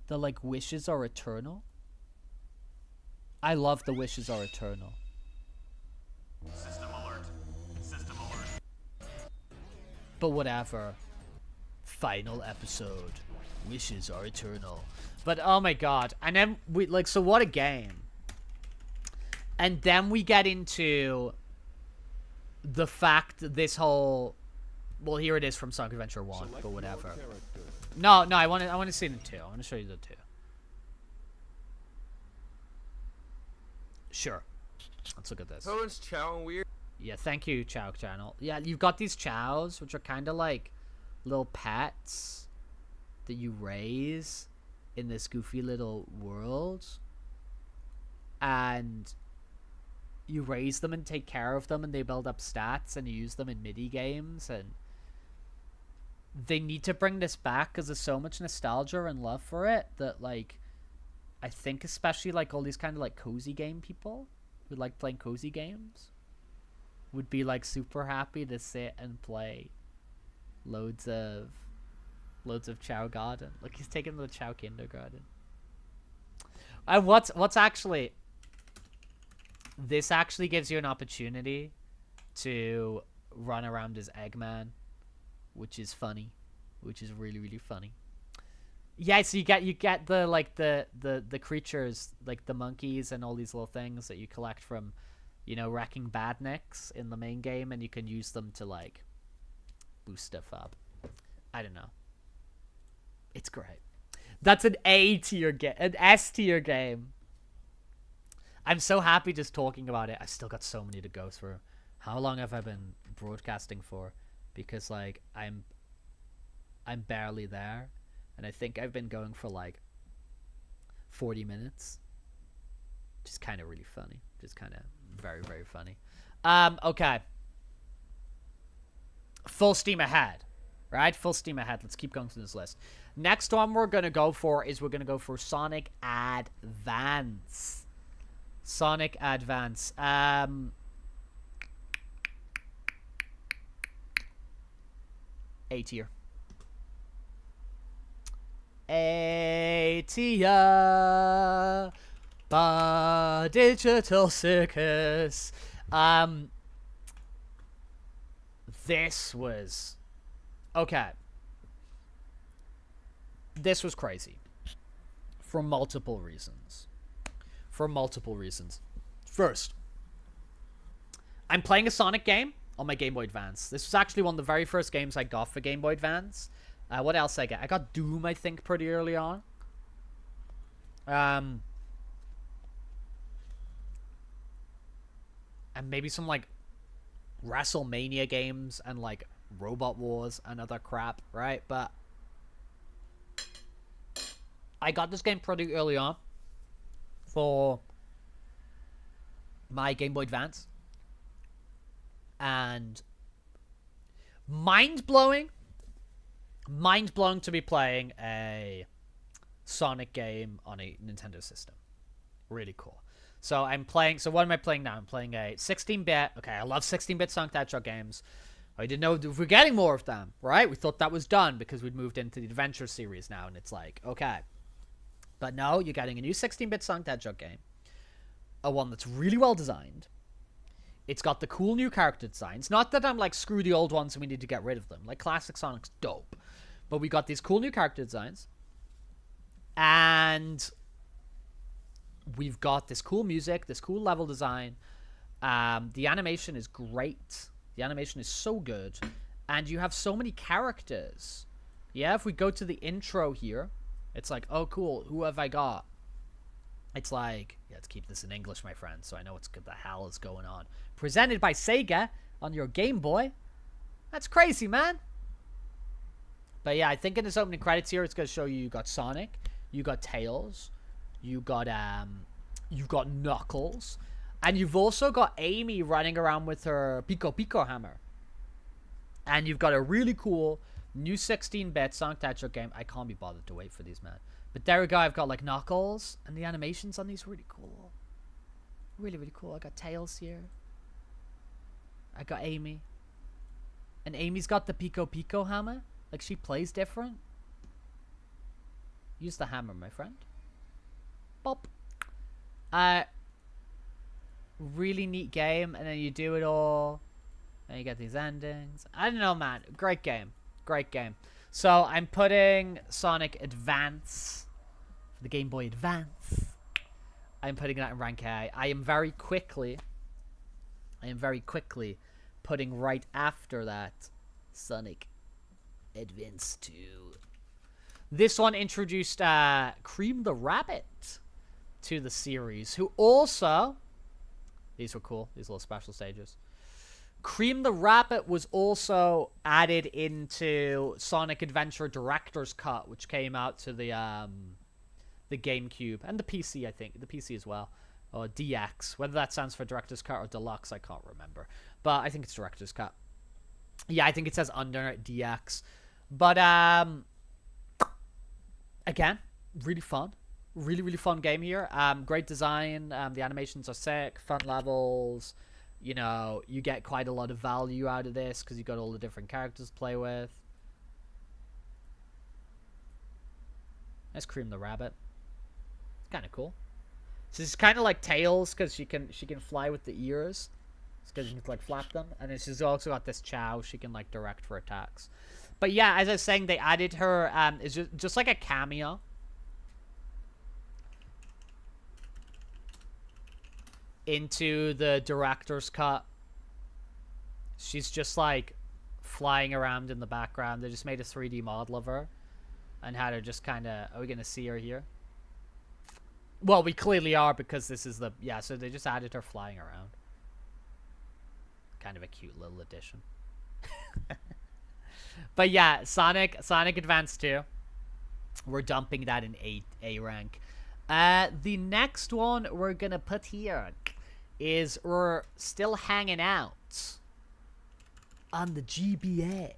The like wishes are eternal? I love the wishes are eternal. System alert. System alert. But whatever. Final episode. Wishes are eternal. But oh my god. And then we like, so what a game. And then we get into the fact that this whole, well, here it is from Sonic Adventure 1, but whatever. No, I want to see the 2. I want to show you the 2. Sure. Let's look at this. Someone's chowing weird. Yeah, thank you, Chow Channel. Yeah, you've got these chows, which are kind of like little pets that you raise in this goofy little world. And you raise them and take care of them, and they build up stats, and you use them in MIDI games, and they need to bring this back because there's so much nostalgia and love for it that, like, I think especially, like, all these kind of, like, cozy game people who like playing cozy games would be, like, super happy to sit and play loads of Chow Garden. Like, he's taking the Chow Kindergarten. And what's actually... This actually gives you an opportunity to run around as Eggman, which is funny, which is really, really funny. Yeah, so you get the like the creatures, like the monkeys and all these little things that you collect from, you know, wrecking badniks in the main game, and you can use them to like boost stuff up. I don't know. It's great. That's an A tier game, an S tier game. I'm so happy just talking about it. I've still got so many to go through. How long have I been broadcasting for? Because like I'm barely there, and I think I've been going for like 40 minutes. Which is kind of really funny. Just kind of very, very funny. Okay. Full steam ahead. Right? Full steam ahead. Let's keep going through this list. Next one we're going to go for is we're going to go for Sonic Advance. Sonic Advance. A tier. A tier. Ba Digital Circus. This was... Okay. This was crazy. For multiple reasons. First, I'm playing a Sonic game on my Game Boy Advance. This was actually one of the very first games I got for Game Boy Advance. What else I get? I got Doom, I think, pretty early on. And maybe some, like, WrestleMania games and, like, Robot Wars and other crap, right? But I got this game pretty early on for my Game Boy Advance, and mind-blowing to be playing a Sonic game on a Nintendo system. Really cool. So what am I playing now? I'm playing a 16-bit, okay, I love 16-bit Sonic the Hedgehog games. I didn't know if we're getting more of them, right? We thought that was done because we'd moved into the adventure series now, and it's like, okay. But no, you're getting a new 16-bit Sonic the Hedgehog game. A one that's really well designed. It's got the cool new character designs. Not that I'm like, screw the old ones and we need to get rid of them. Like, classic Sonic's dope. But we got these cool new character designs. And we've got this cool music, this cool level design. The animation is great. The animation is so good. And you have so many characters. Yeah, if we go to the intro here, it's like, oh, cool, who have I got? It's like, yeah, let's keep this in English, my friend, so I know what the hell is going on. Presented by Sega on your Game Boy. That's crazy, man. But yeah, I think in this opening credits here, it's going to show you got Sonic, you got Tails, you got Knuckles, and you've also got Amy running around with her Pico Pico hammer. And you've got a really cool new 16-bit Sonic the Hedgehog game. I can't be bothered to wait for these, man. But there we go. I've got like Knuckles, and the animations on these are really cool. Really, really cool. I got Tails here. I got Amy. And Amy's got the Pico Pico hammer. Like, she plays different. Use the hammer, my friend. Bop. Really neat game, and then you do it all. And you get these endings. I don't know, man. Great game. Great game. So, I'm putting Sonic Advance for the Game Boy Advance. I'm putting that in rank A. I am very quickly putting right after that Sonic Advance 2. This one introduced Cream the Rabbit to the series, who also... These were cool. These little special stages. Cream the Rabbit was also added into Sonic Adventure Director's Cut, which came out to the GameCube and the PC, I think. The PC as well. Or DX. Whether that stands for Director's Cut or Deluxe, I can't remember. But I think it's Director's Cut. Yeah, I think it says under it DX. But, again, really fun. Really, really fun game here. Great design. The animations are sick. Fun levels. You know, you get quite a lot of value out of this because you got all the different characters to play with. Let's Cream the Rabbit. It's kind of cool. So it's kind of like Tails because she can fly with the ears. It's because you can like flap them, and then she's also got this Chow she can like direct for attacks. But yeah, as I was saying, they added her. It's just like a cameo. Into the director's cut. She's just like flying around in the background. They just made a 3D model of her and had her just kind of... Are we gonna see her here? Well, we clearly are because this is the... Yeah, so they just added her flying around. Kind of a cute little addition. But yeah, Sonic Advance 2. We're dumping that in A rank. The next one we're gonna put here is we're still hanging out on the GBA,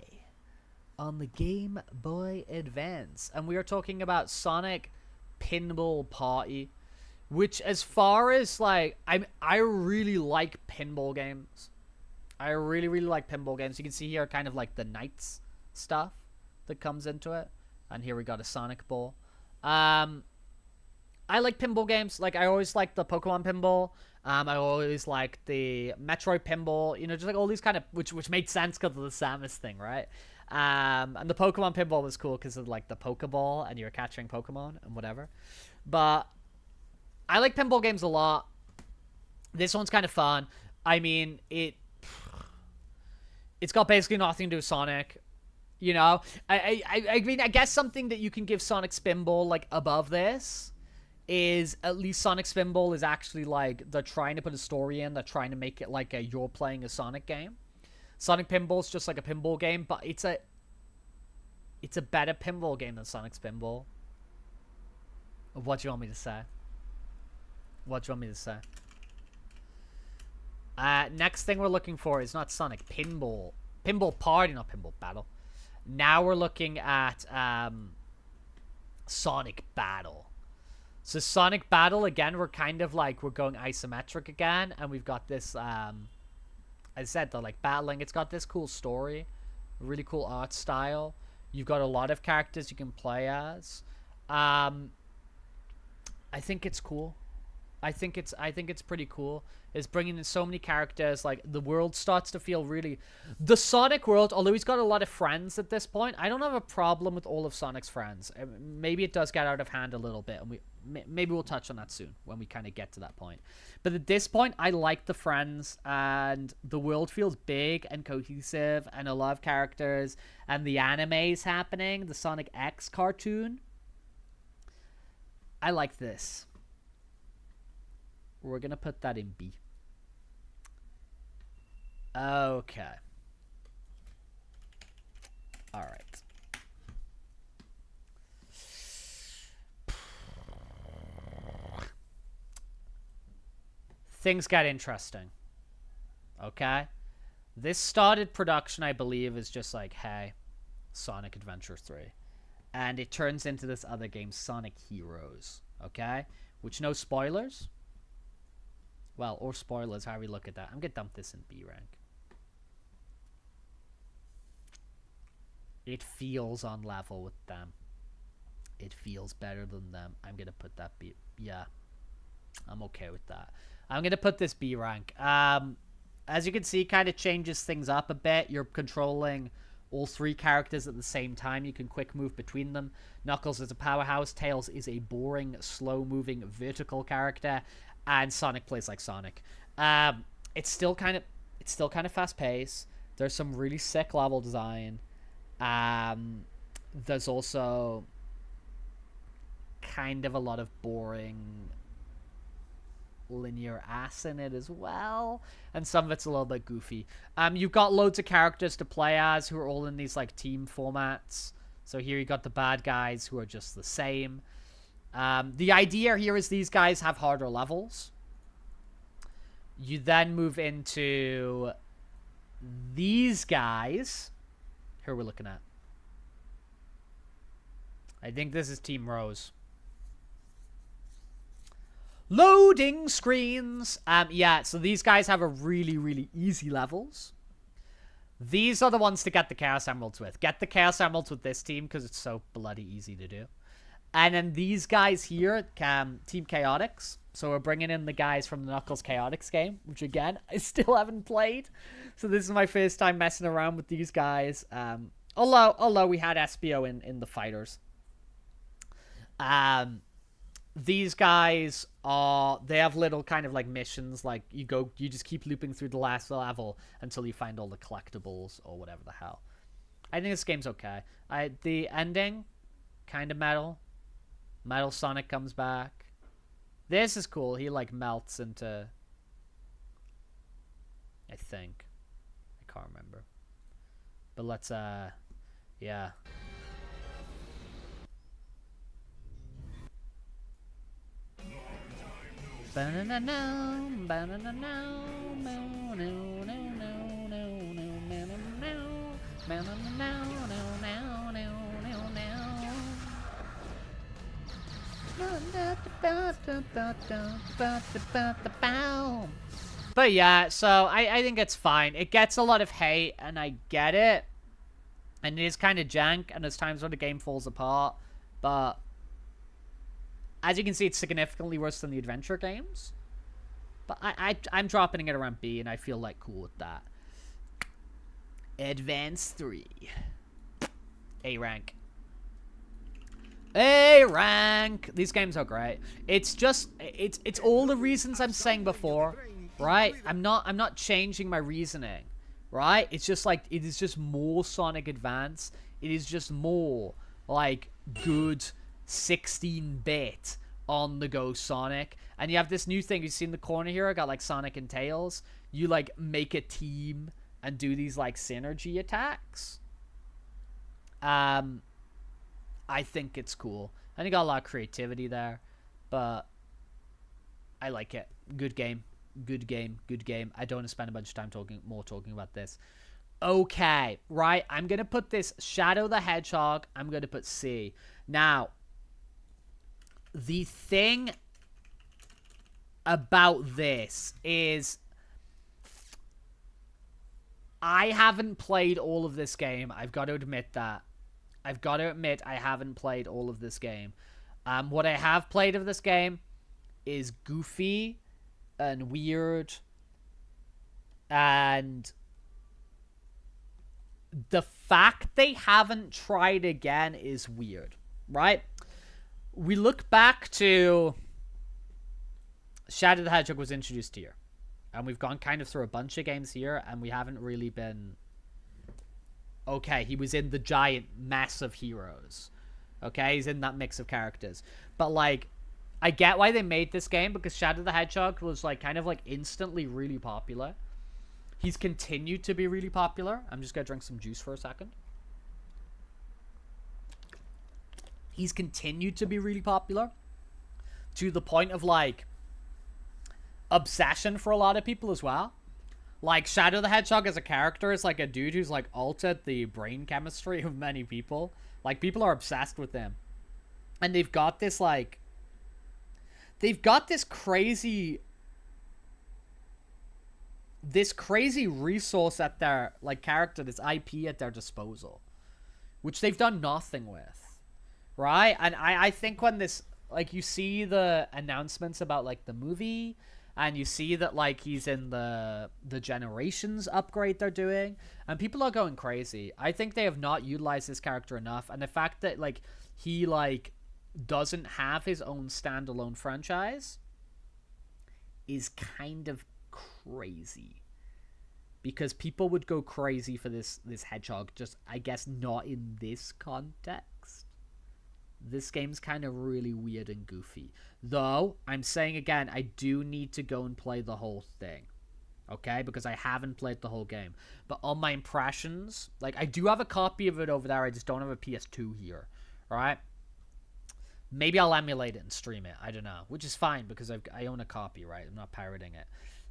on the Game Boy Advance, and we are talking about Sonic Pinball Party, which, as far as like, I really like pinball games. I really, really like pinball games. You can see here kind of like the Knights stuff that comes into it, and here we got a Sonic ball. I like pinball games. Like, I always liked the Pokemon pinball. I always liked the Metroid pinball. You know, just like all these kind of... Which made sense because of the Samus thing, right? And the Pokemon pinball was cool because of, like, the Pokeball and you're catching Pokemon and whatever. But I like pinball games a lot. This one's kind of fun. I mean, it's got basically nothing to do with Sonic. You know? I mean, I guess something that you can give Sonic Spinball, like, above this... is at least Sonic Spinball is actually like they're trying to put a story in, they're trying to make it like you're playing a Sonic game. Sonic Pinball's just like a pinball game, but it's a better pinball game than Sonic Spinball. What do you want me to say? What do you want me to say? Next thing we're looking for is not Sonic Pinball Party, not Pinball Battle. Now we're looking at Sonic Battle. So Sonic Battle, again, we're kind of like, we're going isometric again, and we've got this I said, though, like, battling, it's got this cool story, a really cool art style. You've got a lot of characters you can play as. I think it's cool. I think it's pretty cool. It's bringing in so many characters. Like, the world starts to feel really... The Sonic world, although he's got a lot of friends at this point, I don't have a problem with all of Sonic's friends. Maybe it does get out of hand a little bit, and maybe we'll touch on that soon when we kind of get to that point. But at this point, I like the friends, and the world feels big and cohesive, and a lot of characters, and the anime's happening, the Sonic X cartoon. I like this. We're going to put that in B. Okay. All right. Things got interesting. Okay? This started production, I believe, is just like, hey, Sonic Adventure 3. And it turns into this other game, Sonic Heroes. Okay? Which, no spoilers. Well, or spoilers, how we look at that. I'm going to dump this in B rank. It feels on level with them. It feels better than them. I'm going to put that B. Yeah. I'm okay with that. I'm going to put this B rank. As you can see, kind of changes things up a bit. You're controlling all three characters at the same time. You can quick move between them. Knuckles is a powerhouse. Tails is a boring, slow-moving, vertical character. And Sonic plays like Sonic. It's still kind of fast-paced. There's some really sick level design. There's also kind of a lot of boring linear ass in it as well, and some of it's a little bit goofy. You've got loads of characters to play as who are all in these like team formats. So here you got the bad guys who are just the same. The idea here is these guys have harder levels. You then move into these guys. Who we're looking at. I think this is Team Rose. Loading screens. Yeah, so these guys have a really, really easy levels. These are the ones to get the Chaos Emeralds with. Get the Chaos Emeralds with this team because it's so bloody easy to do. And then these guys here, Team Chaotix. So we're bringing in the guys from the Knuckles Chaotix game, which again, I still haven't played. So this is my first time messing around with these guys. Although we had Espio in the fighters. These guys they have little kind of like missions, like you just keep looping through the last level until you find all the collectibles or whatever the hell. I think this game's okay. The ending, kind of metal. Metal Sonic comes back. This is cool. He like melts into, I think. I can't remember. But let's yeah. But yeah, so I think it's fine. It gets a lot of hate, and I get it. And it is kind of jank, and there's times when the game falls apart. But as you can see, it's significantly worse than the adventure games. But I'm dropping it around B, and I feel like cool with that. Advance 3. A rank. A rank. These games are great. It's just it's all the reasons I'm saying before, right? I'm not changing my reasoning, right? It's just like it is just more Sonic Advance. It is just more like good 16-bit on the go Sonic. And you have this new thing you see in the corner here. I got like Sonic and Tails. You like make a team and do these like synergy attacks. I think it's cool. I think got a lot of creativity there, but I like it. Good game. Good game. Good game. I don't want to spend a bunch of time talking about this. Okay, right. I'm going to put this Shadow the Hedgehog. I'm going to put C. Now, the thing about this is I haven't played all of this game. I've got to admit that. I've got to admit I haven't played all of this game. What I have played of this game is goofy and weird. And the fact they haven't tried again is weird, right? We look back to Shadow the Hedgehog was introduced here. And we've gone kind of through a bunch of games here, and we haven't really been... Okay, he was in the giant mess of heroes. Okay, he's in that mix of characters. But, like, I get why they made this game, because Shadow the Hedgehog was, like, kind of, like, instantly really popular. He's continued to be really popular. I'm just gonna drink some juice for a second. He's continued to be really popular. To the point of, like, obsession for a lot of people as well. Like, Shadow the Hedgehog as a character is like a dude who's like altered the brain chemistry of many people. Like, people are obsessed with him. And they've got this, like... They've got this crazy... This crazy resource at their, like, character, this IP at their disposal. Which they've done nothing with. Right? And I think when this... Like, you see the announcements about, like, the movie... And you see that, like, he's in the Generations upgrade they're doing. And people are going crazy. I think they have not utilized this character enough. And the fact that, like, he, like, doesn't have his own standalone franchise is kind of crazy. Because people would go crazy for this hedgehog. Just, I guess, not in this context. This game's kind of really weird and goofy. Though, I'm saying again, I do need to go and play the whole thing. Okay? Because I haven't played the whole game. But on my impressions, like, I do have a copy of it over there. I just don't have a PS2 here. Alright? Maybe I'll emulate it and stream it. I don't know. Which is fine, because I own a copy, right? I'm not pirating it.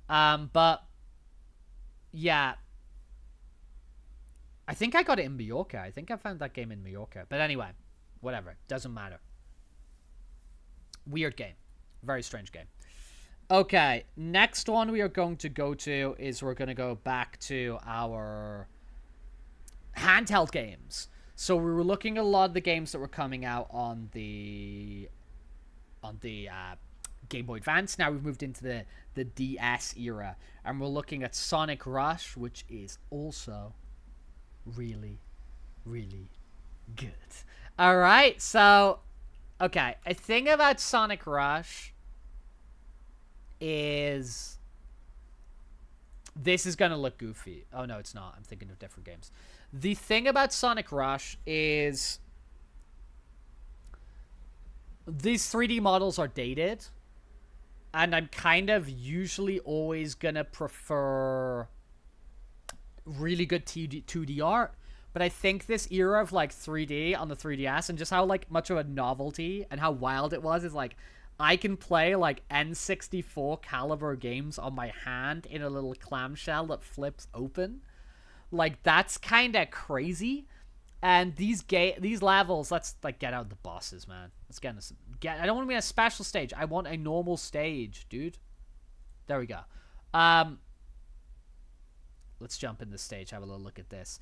But, yeah. I think I got it in Mallorca. I think I found that game in Mallorca. But anyway. Whatever. Doesn't matter. Weird game. Very strange game. Okay. Next one we are going to go to is we're going to go back to our handheld games. So we were looking at a lot of the games that were coming out on the Game Boy Advance. Now we've moved into the DS era. And we're looking at Sonic Rush, which is also really, really good. Alright, so, okay, a thing about Sonic Rush is, this is going to look goofy. Oh, no, it's not. I'm thinking of different games. The thing about Sonic Rush is, these 3D models are dated, and I'm kind of usually always going to prefer really good 2D art. But I think this era of, like, 3D on the 3DS and just how, like, much of a novelty and how wild it was is, like, I can play, like, N64 caliber games on my hand in a little clamshell that flips open. Like, that's kind of crazy. And these levels, let's, like, get out the bosses, man. Let's get I don't want to be in a special stage. I want a normal stage, dude. There we go. Let's jump in this stage. Have a little look at this.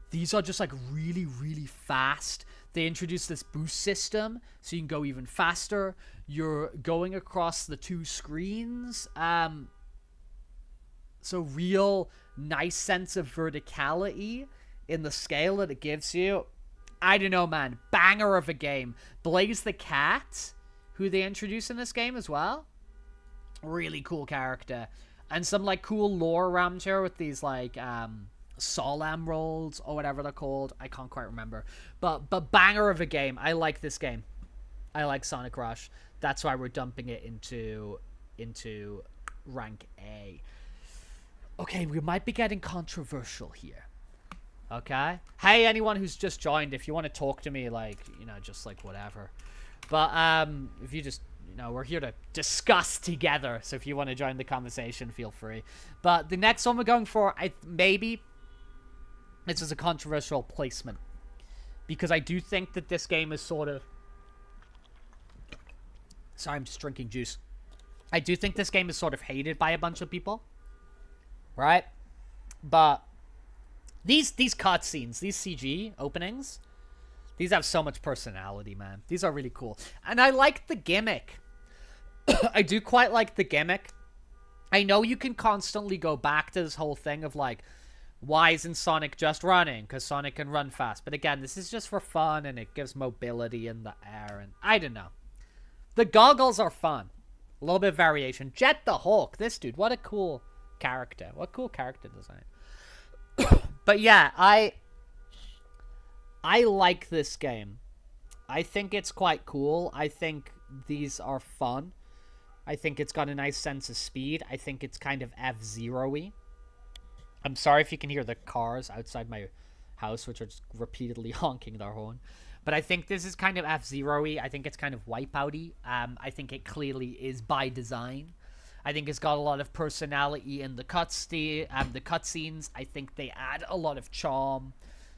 These are just, like, really, really fast. They introduced this boost system, so you can go even faster. You're going across the 2 screens. So real nice sense of verticality in the scale that it gives you. I don't know, man. Banger of a game. Blaze the Cat, who they introduced in this game as well. Really cool character. And some, like, cool lore around here with these, like, Soul Emeralds or whatever they're called. I can't quite remember. But banger of a game. I like this game. I like Sonic Rush. That's why we're dumping it into rank A. Okay, we might be getting controversial here. Okay? Hey, anyone who's just joined, if you want to talk to me, like, you know, just like whatever. But if you just, you know, we're here to discuss together. So if you want to join the conversation, feel free. But the next one we're going for, maybe this is a controversial placement. Because I do think that this game is sort of... Sorry, I'm just drinking juice. I do think this game is sort of hated by a bunch of people. Right? But These cutscenes, these CG openings, these have so much personality, man. These are really cool. And I like the gimmick. I do quite like the gimmick. I know you can constantly go back to this whole thing of like, why isn't Sonic just running? Because Sonic can run fast. But again, this is just for fun and it gives mobility in the air. And I don't know. The goggles are fun. A little bit of variation. Jet the Hawk. This dude, what a cool character. What cool character design. But yeah, I like this game. I think it's quite cool. I think these are fun. I think it's got a nice sense of speed. I think it's kind of F-Zero-y. I'm sorry if you can hear the cars outside my house, which are just repeatedly honking their horn. But I think this is kind of F-Zero-y. I think it's kind of Wipeout-y. I think it clearly is by design. I think it's got a lot of personality in the cutscenes. I think they add a lot of charm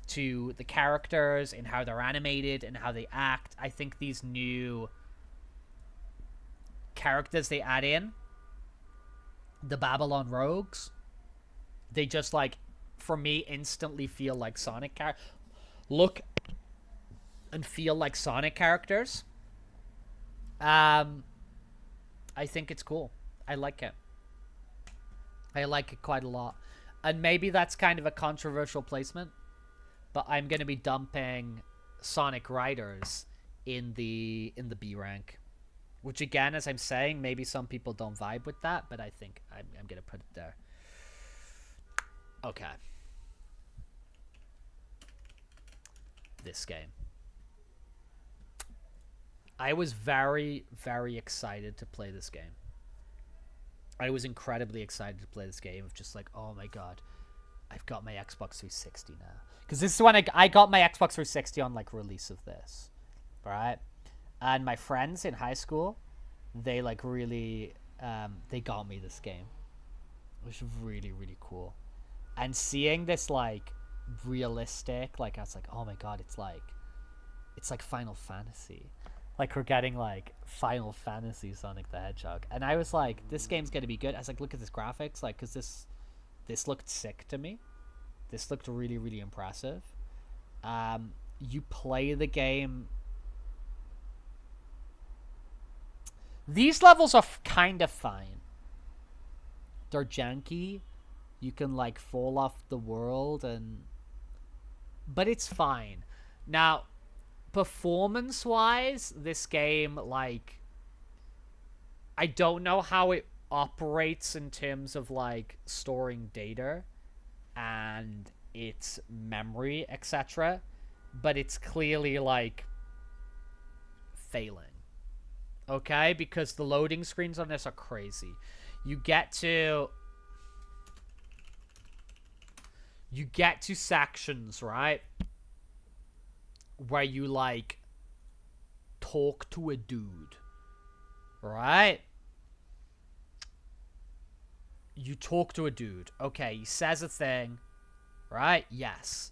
to the characters and how they're animated and how they act. I think these new characters they add in, the Babylon Rogues, they just, like, for me, instantly feel like Sonic look and feel like Sonic characters. I think it's cool. I like it. I like it quite a lot. And maybe that's kind of a controversial placement, but I'm going to be dumping Sonic Riders in the B rank. Which, again, as I'm saying, maybe some people don't vibe with that, but I think I'm going to put it there. Okay. This game. I was very, very excited to play this game. I was incredibly excited to play this game of just like, oh my god, I've got my Xbox 360 now. Because this is when I got my Xbox 360 on, like, release of this. Right? And my friends in high school, they, like, really, they got me this game. Which was really, really cool. And seeing this, like, realistic, like, I was like, oh my god, it's like Final Fantasy. Like, we're getting, like, Final Fantasy Sonic the Hedgehog. And I was like, this game's gonna be good. I was like, look at this graphics, like, because this looked sick to me. This looked really, really impressive. You play the game. These levels are kind of fine. They're janky. You can, like, fall off the world but it's fine. Now, performance-wise, this game, like, I don't know how it operates in terms of, like, storing data and its memory, etc. But it's clearly, like, failing. Okay? Because the loading screens on this are crazy. You get to sections, right? Where you, like, talk to a dude. Right? You talk to a dude. Okay, he says a thing. Right? Yes.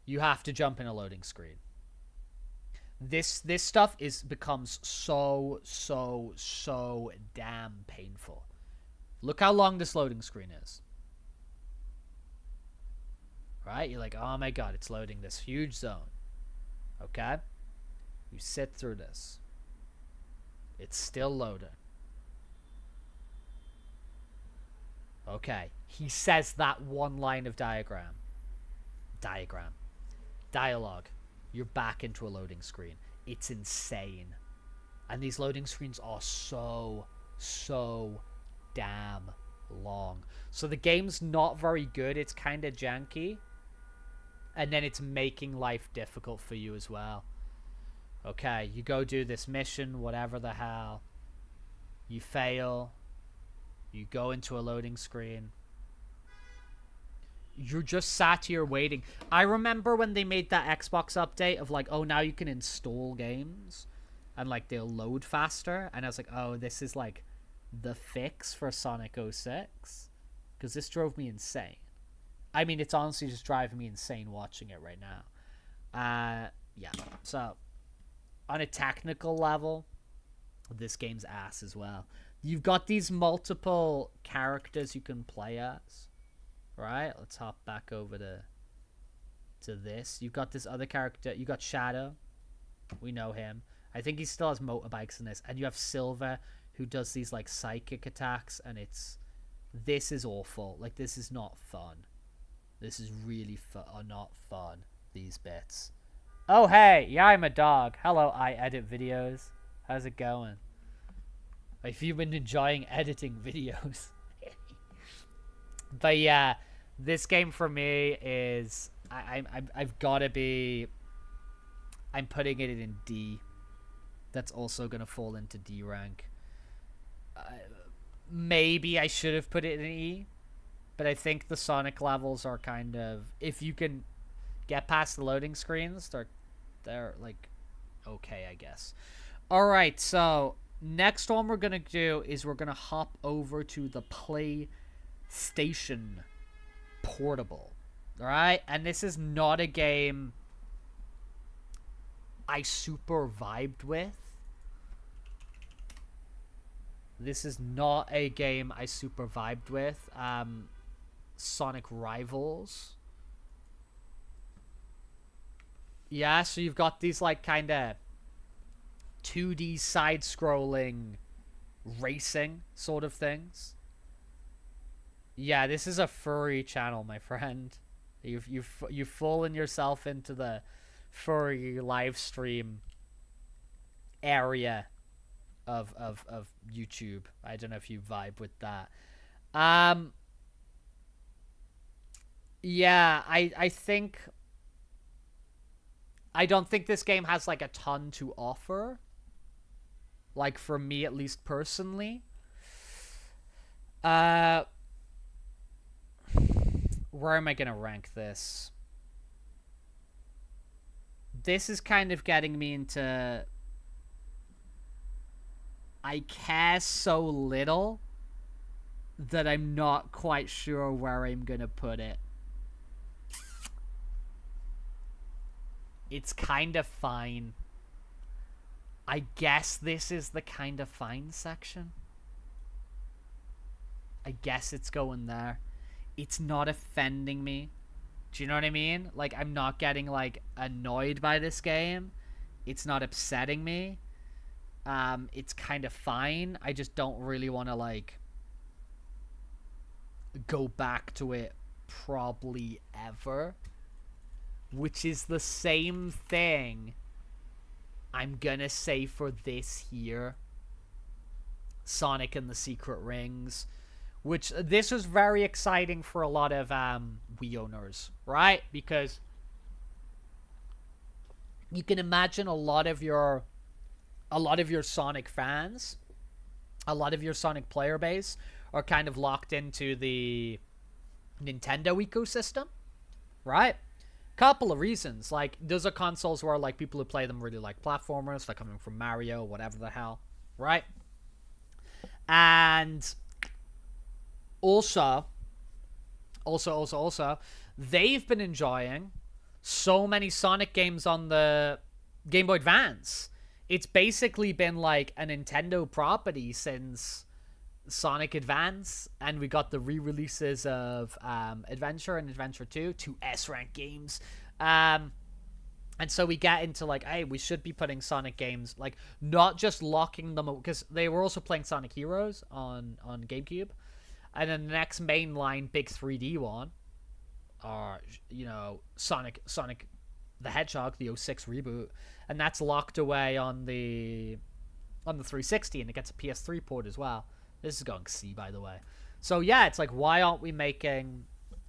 You have to jump in a loading screen. This stuff becomes so damn painful. Look how long this loading screen is. Right? You're like, oh my god, it's loading this huge zone. Okay? You sit through this. It's still loading. Okay. He says that one line of dialogue. You're back into a loading screen. It's insane. And these loading screens are so damn long. So the game's not very good. It's kind of janky. And then it's making life difficult for you as well. Okay, you go do this mission, whatever the hell. You fail. You go into a loading screen. You're just sat here waiting. I remember when they made that Xbox update of like, oh, now you can install games. And like, they'll load faster. And I was like, oh, this is like the fix for Sonic 06. Because this drove me insane. I mean, it's honestly just driving me insane watching it right now. Yeah. So, on a technical level, this game's ass as well. You've got these multiple characters you can play as. Right? Let's hop back over to to this. You've got this other character. You got Shadow. We know him. I think he still has motorbikes in this. And you have Silver, who does these like psychic attacks, and this is awful. Like, this is not fun. This is really not fun, these bits. Oh, hey, yeah, I'm a dog. Hello, I edit videos. How's it going? If you've been enjoying editing videos. But yeah, this game for me is, I've got to be, I'm putting it in D. That's also going to fall into D rank. Maybe I should have put it in E, but I think the Sonic levels are kind of, if you can get past the loading screens, they're like okay, I guess. All right, so next one we're gonna do is we're gonna hop over to the PlayStation Portable. All right, and this is not a game I super vibed with. This is not a game I super vibed with. Sonic Rivals. Yeah, so you've got these like kind of 2D side-scrolling racing sort of things. Yeah, this is a furry channel, my friend. You've fallen yourself into the furry live stream area of YouTube. I don't know if you vibe with that. Yeah, I don't think this game has like a ton to offer. Like, for me, at least personally. Where am I gonna rank this? This is kind of getting me into, I care so little that I'm not quite sure where I'm gonna put it. It's kind of fine. I guess this is the kind of fine section. I guess it's going there. It's not offending me. Do you know what I mean? Like, I'm not getting, like, annoyed by this game. It's not upsetting me. It's kind of fine. I just don't really want to, like, go back to it probably ever. Which is the same thing I'm gonna say for this here. Sonic and the Secret Rings. Which, this was very exciting for a lot of Wii owners, right? Because you can imagine a lot of your Sonic fans, a lot of your Sonic player base are kind of locked into the Nintendo ecosystem, right? Couple of reasons. Like, those are consoles where, like, people who play them really like platformers, like coming from Mario, whatever the hell, right? And also, they've been enjoying so many Sonic games on the Game Boy Advance. It's basically been like a Nintendo property since Sonic Advance, and we got the re-releases of Adventure and Adventure 2, two S-rank games. And so we get into like, hey, we should be putting Sonic games, like, not just locking them, because they were also playing Sonic Heroes on GameCube. And then the next mainline big 3D one, you know, Sonic the Hedgehog, the 06 reboot, and that's locked away on the 360, and it gets a PS3 port as well. This is going C, by the way. So yeah, it's like, why aren't we making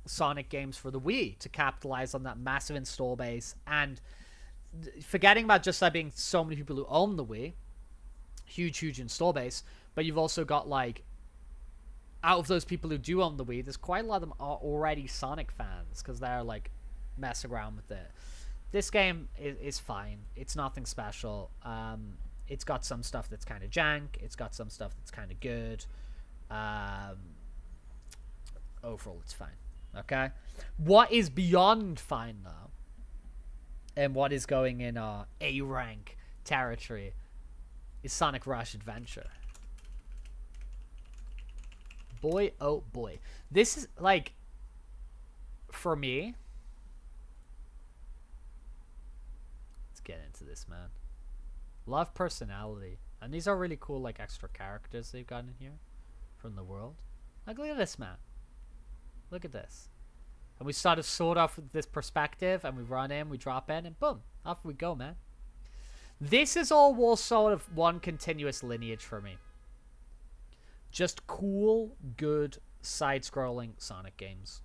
Sonic games for the Wii to capitalize on that massive install base? And forgetting about just there being so many people who own the Wii, huge install base, but you've also got, like, out of those people who do own the Wii, there's quite a lot of them are already Sonic fans because they're, like, messing around with it. This game is fine. It's nothing special. It's got some stuff that's kind of jank. It's got some stuff that's kind of good. Overall, it's fine. Okay? What is beyond fine, though, and what is going in our A-rank territory, is Sonic Rush Adventure. Boy, oh boy. This is, like, for me, get into this, man. Love personality. And these are really cool, like, extra characters they've got in here from the world. Like, look at this, man. Look at this. And we sort off with this perspective, and we run in, we drop in, and boom, off we go, man. This is all sort of one continuous lineage for me. Just cool, good, side-scrolling Sonic games.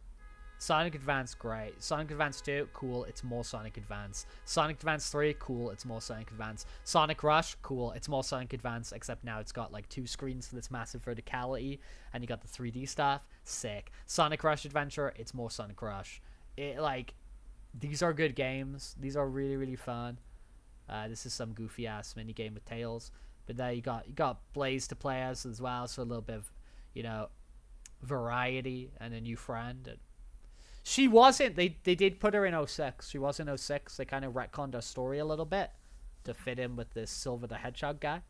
Sonic Advance, great. Sonic Advance 2, cool, it's more Sonic Advance. Sonic Advance 3, cool, it's more Sonic Advance. Sonic Rush, cool, it's more Sonic Advance, except now it's got like 2 screens for this massive verticality, and you got the 3D stuff, sick. Sonic Rush Adventure, it's more Sonic Rush. These are good games. These are really, really fun. This is some goofy-ass minigame with Tails. But there you got Blaze to play as well, so a little bit of, you know, variety and a new friend. And she wasn't. They did put her in 06. She was in 06. They kind of retconned her story a little bit to fit in with this Silver the Hedgehog guy.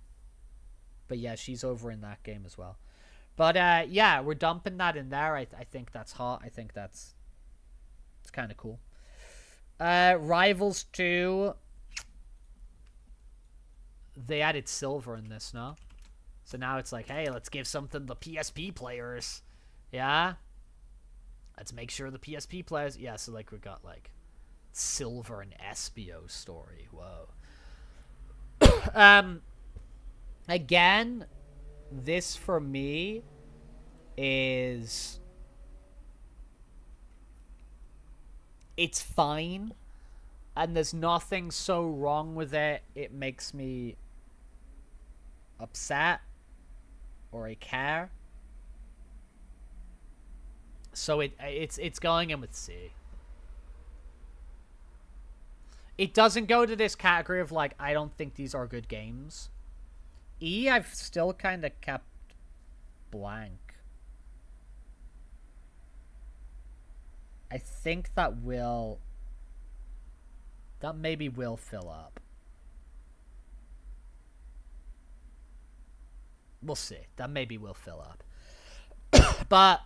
But yeah, she's over in that game as well. But yeah, we're dumping that in there. I think that's hot. I think it's kind of cool. Rivals 2. They added silver in this, no? So now it's like, hey, let's give something to the PSP players. Yeah? Let's make sure the PSP players... Yeah, so, like, we got, like, silver and Espio story. Whoa. Again, this, for me, is... It's fine. And there's nothing so wrong with it. It makes me upset or I care. So it's going in with C. It doesn't go to this category of like, I don't think these are good games. E, I've still kind of kept blank. I think that maybe will fill up. We'll see. That maybe will fill up. But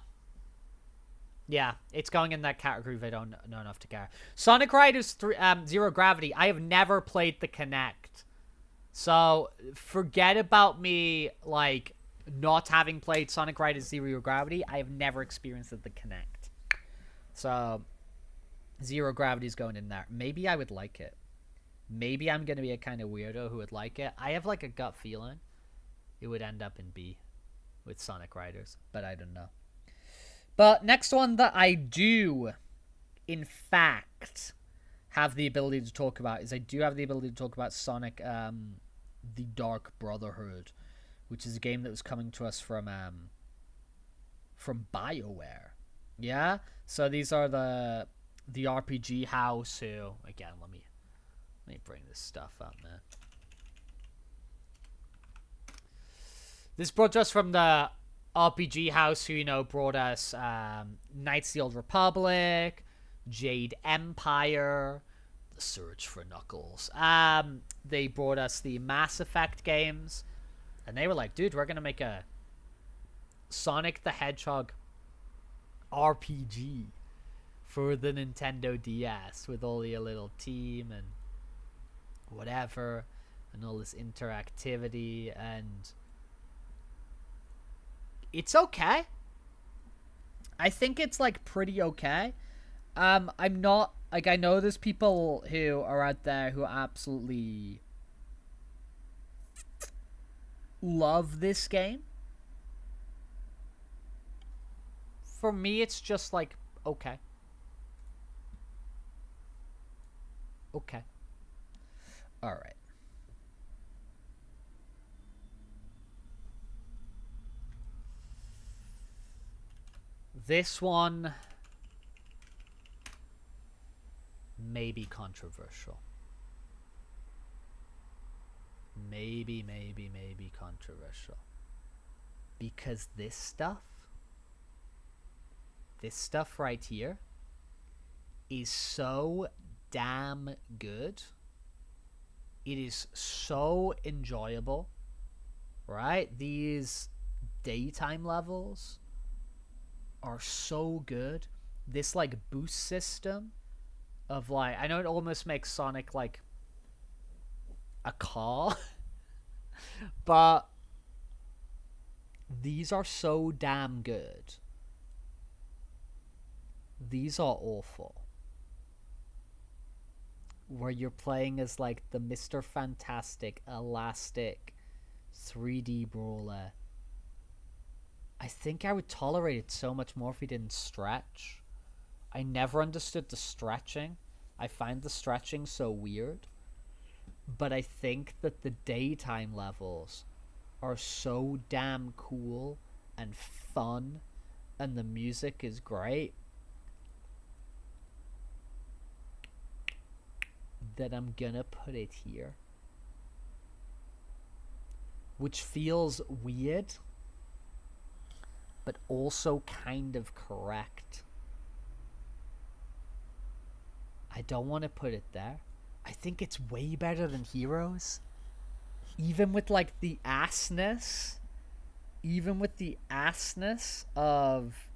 yeah, it's going in that category if I don't know enough to care. Sonic Riders 3, Zero Gravity. I have never played the Kinect. So forget about me like not having played Sonic Riders Zero Gravity. I have never experienced the Kinect. So Zero Gravity is going in there. Maybe I would like it. Maybe I'm going to be a kind of weirdo who would like it. I have like a gut feeling it would end up in B with Sonic Riders, but I don't know. But next one that I do, in fact, have the ability to talk about is I do have the ability to talk about Sonic the Dark Brotherhood, which is a game that was coming to us from BioWare. Yeah? So these are the RPG house who, again, let me bring this stuff up, man. This brought us from the RPG house who, you know, brought us Knights of the Old Republic, Jade Empire, The Search for Knuckles. They brought us the Mass Effect games, and they were like, dude, we're going to make a Sonic the Hedgehog RPG for the Nintendo DS with all your little team and whatever and all this interactivity, and it's okay. I think it's like pretty okay. I'm not like, I know there's people who are out there who absolutely love this game. For me, it's just like okay. Okay. All right. This one may be controversial. Maybe controversial. Because this stuff right here is so damn good. It is so enjoyable, right? These daytime levels are so good. This like boost system of like, I know it almost makes Sonic like a car. But these are so damn good. These are awful. Where you're playing as like the Mr. Fantastic, elastic, 3D brawler. I think I would tolerate it so much more if he didn't stretch. I never understood the stretching. I find the stretching so weird. But I think that the daytime levels are so damn cool and fun, and the music is great, that I'm gonna put it here. Which feels weird, but also kind of correct. I don't want to put it there. I think it's way better than Heroes. Even with like the assness. Even with the assness of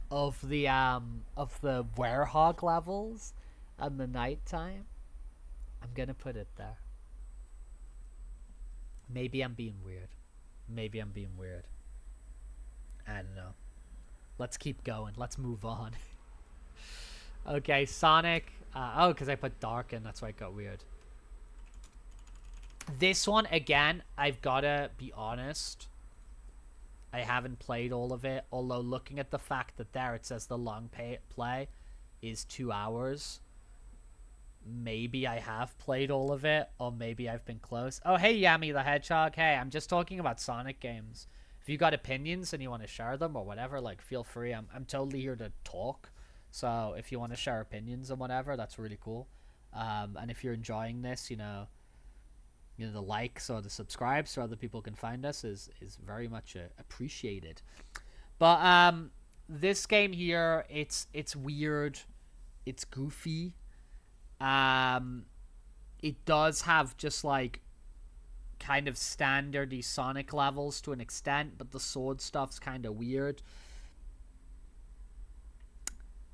the werehog levels and the nighttime. I'm gonna put it there. Maybe I'm being weird. Maybe I'm being weird. I don't know. Let's keep going. Let's move on. Okay, Sonic. Oh, because I put dark in. That's why it got weird. This one, again, I've got to be honest. I haven't played all of it. Although, looking at the fact that there it says the long play is 2 hours. Maybe I have played all of it. Or maybe I've been close. Oh, hey, Yami the Hedgehog. Hey, I'm just talking about Sonic games. If you got opinions and you want to share them or whatever, like, feel free. I'm totally here to talk. So if you want to share opinions and whatever, that's really cool. And if you're enjoying this, you know, the likes or the subscribes so other people can find us is very much appreciated. But this game here, it's weird. It's goofy. It does have just like kind of standardy Sonic levels to an extent, but the sword stuff's kind of weird.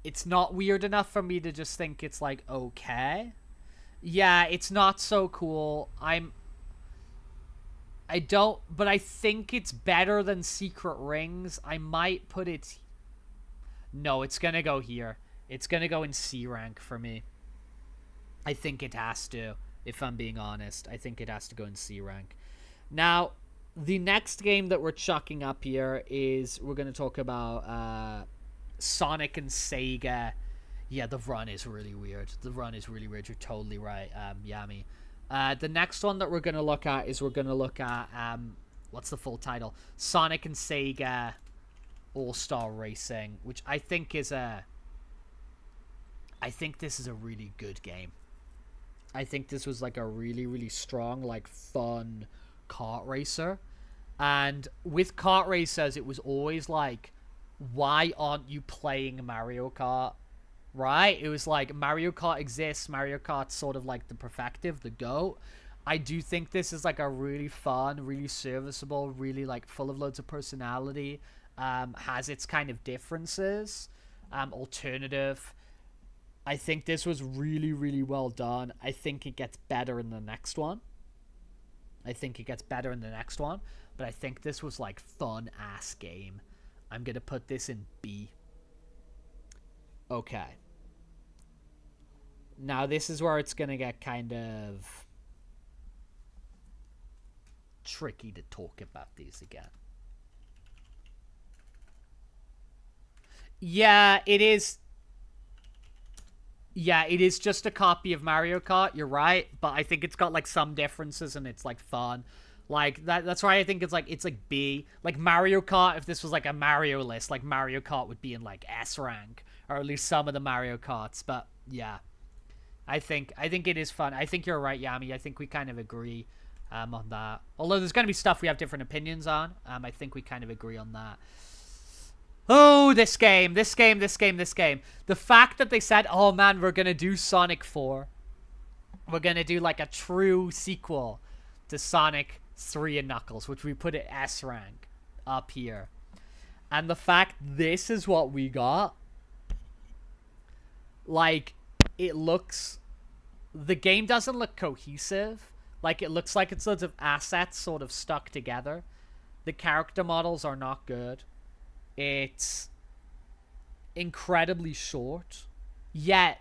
It's not weird enough for me to just think it's like okay. Yeah, it's not so cool. But I think it's better than Secret Rings. I might put it. No, it's gonna go here. It's gonna go in C rank for me. I think it has to. If I'm being honest, I think it has to go in C rank. Now, the next game that we're chucking up here is we're going to talk about Sonic and Sega. Yeah, the run is really weird. The run is really weird. You're totally right, Yami. The next one that we're going to look at is what's the full title? Sonic and Sega All-Star Racing, which I think this is a really good game. I think this was like a really, really strong, like fun kart racer. And with kart racers, it was always like, why aren't you playing Mario Kart? Right? It was like Mario Kart exists. Mario Kart's sort of like the perfective, the GOAT. I do think this is like a really fun, really serviceable, really like full of loads of personality. Has its kind of differences. Alternative. I think this was really, really well done. I think it gets better in the next one. But I think this was like fun-ass game. I'm going to put this in B. Okay. Now, this is where it's going to get kind of tricky to talk about these again. Yeah, it is. Yeah, it is just a copy of Mario Kart, you're right, but I think it's got like some differences and it's like fun. Like that's why I think it's like B. Like Mario Kart, if this was like a Mario list, like Mario Kart would be in like S rank, or at least some of the Mario Karts. But yeah. I think it is fun. I think you're right, Yami. I think we kind of agree on that. Although there's going to be stuff we have different opinions on. I think we kind of agree on that. Oh, this game. The fact that they said, oh man, we're going to do Sonic 4. We're going to do like a true sequel to Sonic 3 and Knuckles, which we put at S rank up here. And the fact this is what we got. Like, it looks the game doesn't look cohesive. Like, it looks like it's loads of assets sort of stuck together. The character models are not good. It's incredibly short. Yeah,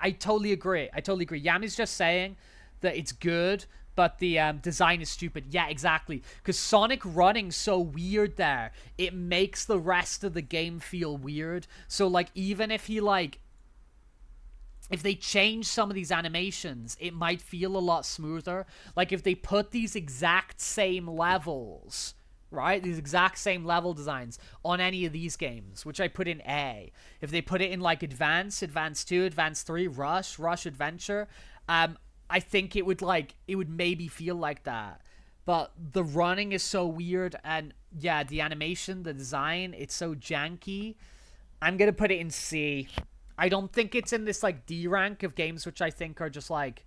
I totally agree. Yami's just saying that it's good, but the design is stupid. Yeah, exactly. Because Sonic running so weird there, it makes the rest of the game feel weird. So, like, even if he, like, if they change some of these animations, it might feel a lot smoother. Like, if they put these exact same levels, right? These exact same level designs on any of these games, which I put in A. If they put it in, like, Advance, Advance 2, Advance 3, Rush, Rush Adventure, I think it would, like, it would maybe feel like that. But the running is so weird, and, yeah, the animation, the design, it's so janky. I'm gonna put it in C. I don't think it's in this, like, D rank of games which I think are just, like,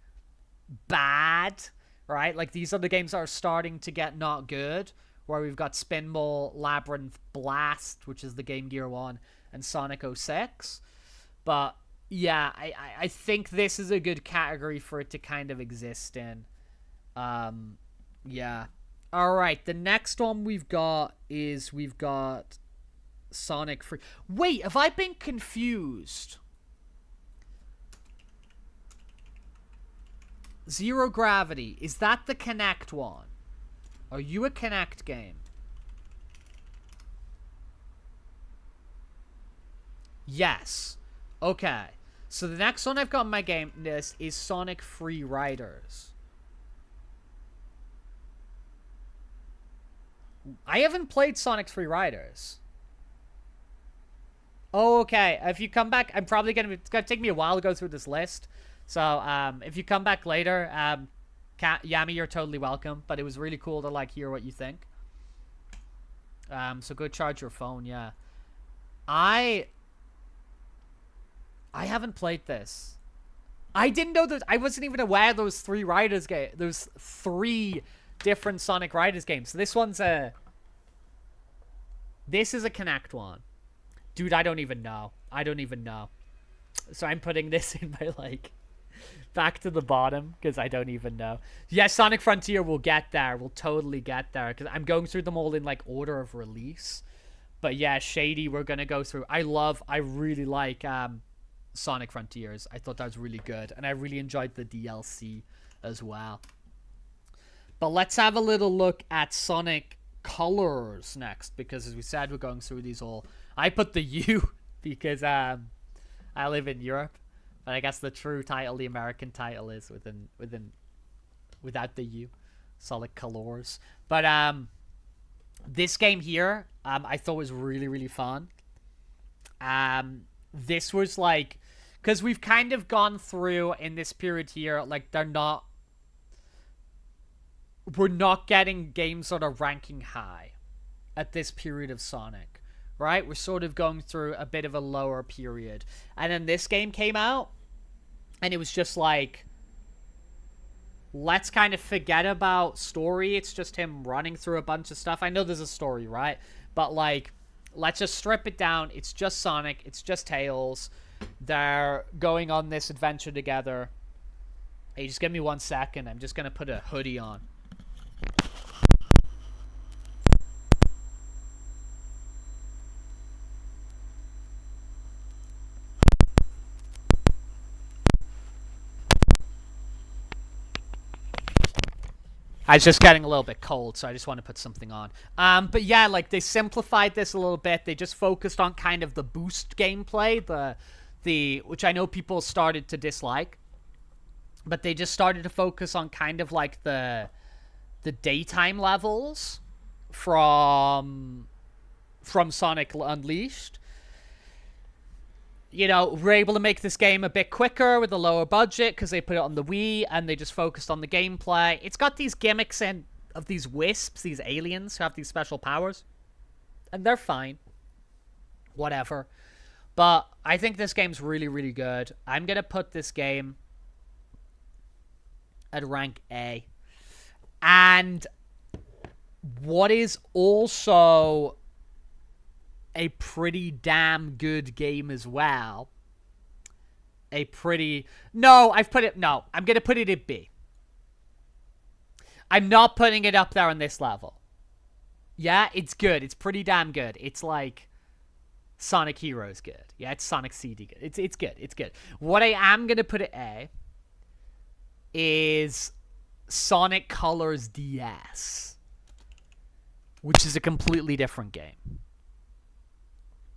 bad, right? Like, these are the games that are starting to get not good, where we've got Spinball, Labyrinth, Blast, which is the Game Gear one, and Sonic 06. But, yeah, I think this is a good category for it to kind of exist in. Yeah. Alright, the next one we've got Sonic Free. Wait, have I been confused? Zero Gravity. Is that the Kinect one? Are you a Kinect game? Yes. Okay. So the next one I've got on my game list is Sonic Free Riders. I haven't played Sonic Free Riders. Oh, okay. If you come back, I'm probably gonna. It's gonna take me a while to go through this list. So, if you come back later, Yami, you're totally welcome. But it was really cool to, like, hear what you think. So go charge your phone. Yeah. I haven't played this. I didn't know that. I wasn't even aware those three Riders game. Those three different Sonic Riders games. So this one's a. This is a Kinect one. Dude, I don't even know. So I'm putting this in my, like, back to the bottom, because I don't even know. Yeah, Sonic Frontier will get there. We'll totally get there, because I'm going through them all in, like, order of release. But yeah, Shady, we're going to go through. I really like Sonic Frontiers. I thought that was really good, and I really enjoyed the DLC as well. But let's have a little look at Sonic Colors next, because as we said, we're going through these all. I put the U because I live in Europe, but I guess the true title, the American title, is without the U, Sonic Colors. But this game here, I thought was really, really fun. This was like, because we've kind of gone through in this period here, like, we're not getting games that are ranking high at this period of Sonic, right? We're sort of going through a bit of a lower period. And then this game came out, and it was just like, let's kind of forget about story. It's just him running through a bunch of stuff. I know there's a story, right? But, like, let's just strip it down. It's just Sonic. It's just Tails. They're going on this adventure together. Hey, just give me 1 second. I'm just going to put a hoodie on. I was just getting a little bit cold, so I just want to put something on. But yeah, like, they simplified this a little bit. They just focused on kind of the boost gameplay, which I know people started to dislike. But they just started to focus on kind of like the daytime levels from Sonic Unleashed. You know, we're able to make this game a bit quicker with a lower budget because they put it on the Wii and they just focused on the gameplay. It's got these gimmicks of these wisps, these aliens who have these special powers. And they're fine. Whatever. But I think this game's really, really good. I'm going to put this game at rank A. And what is also a pretty damn good game as well a pretty... No, I've put it... No, I'm going to put it in B. I'm not putting it up there on this level. Yeah, it's good. It's pretty damn good. It's like Sonic Heroes good. Yeah, it's Sonic CD good. It's good. It's good. What I am going to put at A is Sonic Colors DS, which is a completely different game.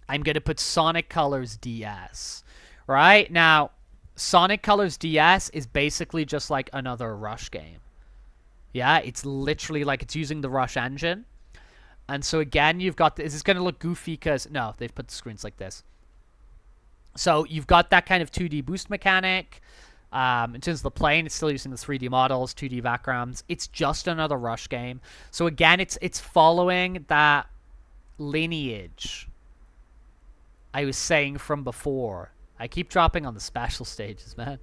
I'm going to put Sonic Colors DS. Right? Now, Sonic Colors DS is basically just like another Rush game. Yeah, it's literally like it's using the Rush engine. And so again, you've got... Is this going to look goofy? Because... No, they've put the screens like this. So you've got that kind of 2D boost mechanic. In terms of the plane, it's still using the 3D models, 2D backgrounds. It's just another Rush game. So again, it's following that lineage I was saying from before. I keep dropping on the special stages, man.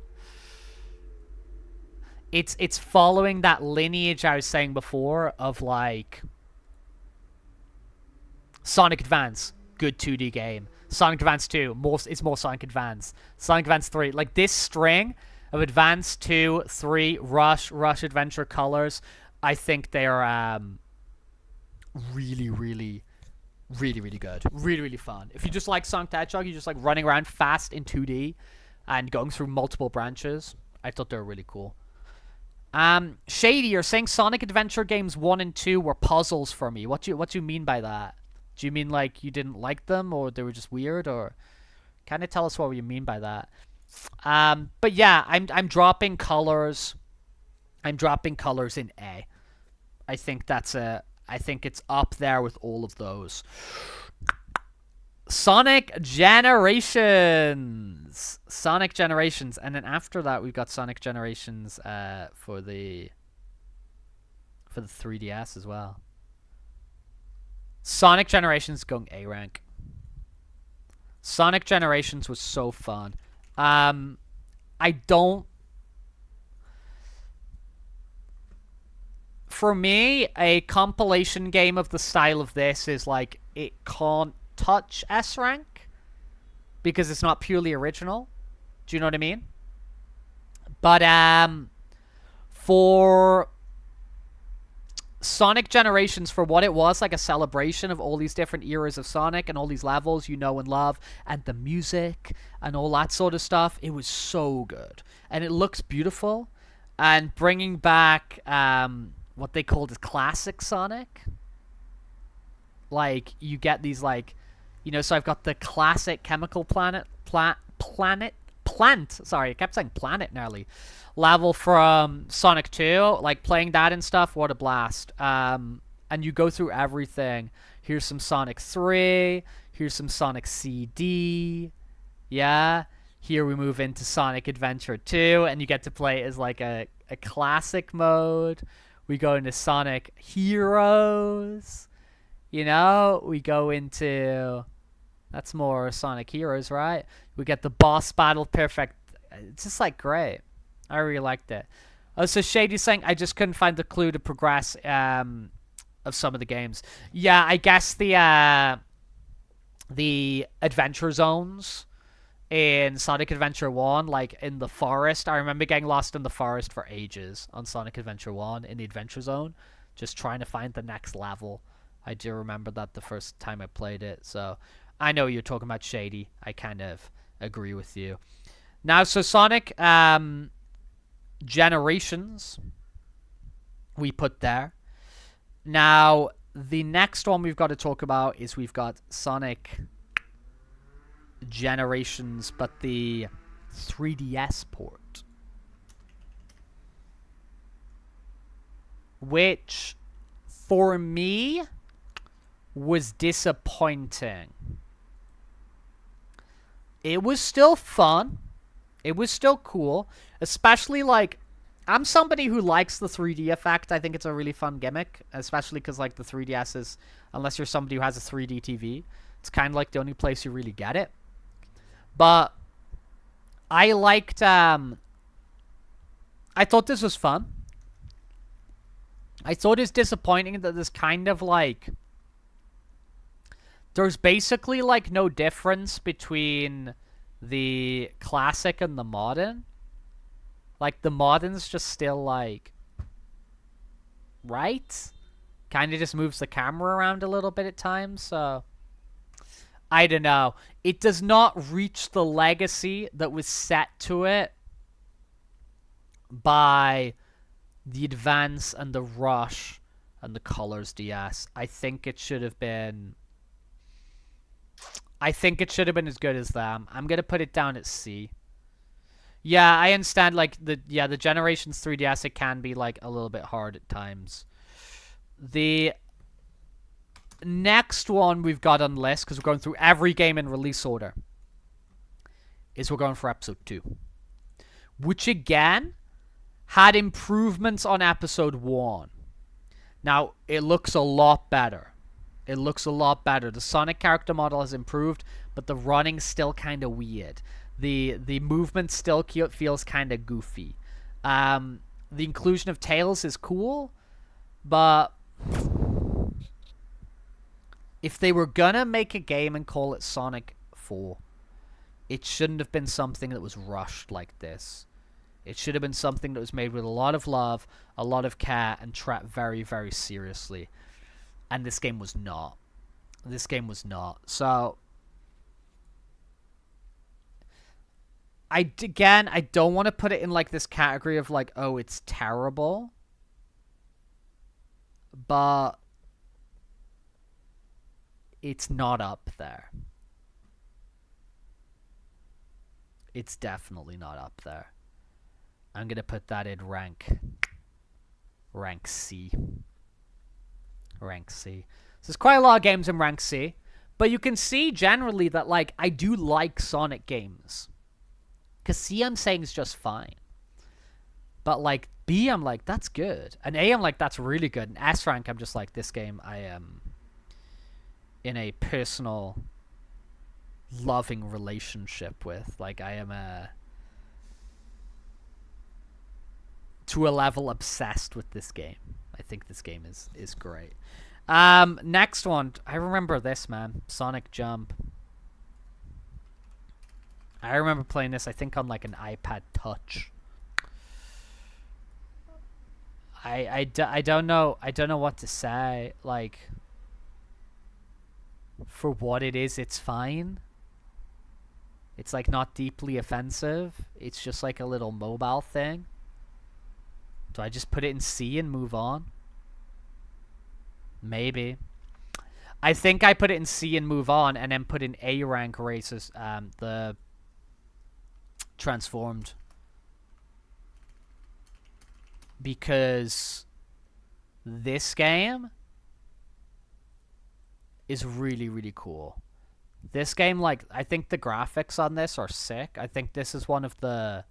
It's following that lineage I was saying before of like Sonic Advance, good 2D game. Sonic Advance 2, it's more Sonic Advance. Sonic Advance 3, like this string of Advance 2, 3, Rush Adventure Colors, I think they are really, really, really, really good. Really, really fun. If you just like Sonic the Hedgehog, you just like running around fast in 2D and going through multiple branches. I thought they were really cool. Shady, you're saying Sonic Adventure games 1 and 2 were puzzles for me. What do you mean by that? Do you mean like you didn't like them or they were just weird, or kind of tell us what you mean by that? But yeah, I'm dropping colors. I'm dropping colors in A. I think it's up there with all of those. Sonic Generations. Sonic Generations. And then after that, we've got Sonic Generations for the 3DS as well. Sonic Generations going A rank. Sonic Generations was so fun. For me, a compilation game of the style of this is like, it can't touch S rank because it's not purely original. Do you know what I mean? But for Sonic Generations, for what it was, like a celebration of all these different eras of Sonic and all these levels you know and love, and the music and all that sort of stuff, it was so good. And it looks beautiful. And bringing back what they called as classic Sonic. Like, you get these, like, you know, so I've got the classic chemical plant, sorry, I kept saying planet nearly, level from Sonic 2, like, playing that and stuff, what a blast. And you go through everything. Here's some Sonic 3, here's some Sonic CD, yeah, here we move into Sonic Adventure 2, and you get to play as, like, a classic mode. We go into Sonic Heroes, you know, we go into... That's more Sonic Heroes, right? We get the boss battle, perfect. It's just, like, great. I really liked it. Oh, so Shady's saying, I just couldn't find the clue to progress of some of the games. Yeah, I guess the adventure zones in Sonic Adventure 1, like, in the forest. I remember getting lost in the forest for ages on Sonic Adventure 1 in the adventure zone, just trying to find the next level. I do remember that the first time I played it, so... I know you're talking about Shady. I kind of agree with you. Now, so Sonic Generations, we put there. Now, the next one we've got to talk about is we've got Sonic Generations, but the 3DS port. Which, for me, was disappointing. It was still fun. It was still cool. Especially, like, I'm somebody who likes the 3D effect. I think it's a really fun gimmick. Especially because, like, the 3DS is... Unless you're somebody who has a 3D TV. It's kind of like the only place you really get it. But I liked... I thought this was fun. I thought it's disappointing that there's kind of, like... There's basically, like, no difference between the classic and the modern. Like, the modern's just still, like, right? Kind of just moves the camera around a little bit at times, so... I don't know. It does not reach the legacy that was set to it by the Advance and the Rush and the Colors DS. I think it should have been... I think it should have been as good as them. I'm going to put it down at C. Yeah, I understand, like, the Generations 3DS, it can be, like, a little bit hard at times. The next one we've got on the list, because we're going through every game in release order, is we're going for Episode 2. Which, again, had improvements on Episode 1. Now, it looks a lot better. It looks a lot better. The Sonic character model has improved, but the running's still kind of weird. The movement still feels kind of goofy. The inclusion of Tails is cool, but if they were gonna make a game and call it Sonic 4, it shouldn't have been something that was rushed like this. It should have been something that was made with a lot of love, a lot of care, and treated very, very seriously. And this game was not. This game was not. So, I don't want to put it in, like, this category of, like, oh, it's terrible. But it's not up there. It's definitely not up there. I'm going to put that in rank C. Rank C. So there's quite a lot of games in rank C, but you can see generally that, like, I do like Sonic games. Because C I'm saying is just fine. But, like, B I'm like, that's good. And A I'm like, that's really good. And S rank I'm just like, this game I am in a personal loving relationship with. Like, I am to a level obsessed with this game. I think this game is great. Next one. I remember this, man. Sonic Jump. I remember playing this, I think, on, like, an iPad Touch. I don't know what to say. Like, for what it is, it's fine. It's, like, not deeply offensive. It's just, like, a little mobile thing. Do I just put it in C and move on? Maybe. I think I put it in C and move on, and then put in A rank races, the Transformed. Because this game is really, really cool. This game, like, I think the graphics on this are sick. I think this is one of the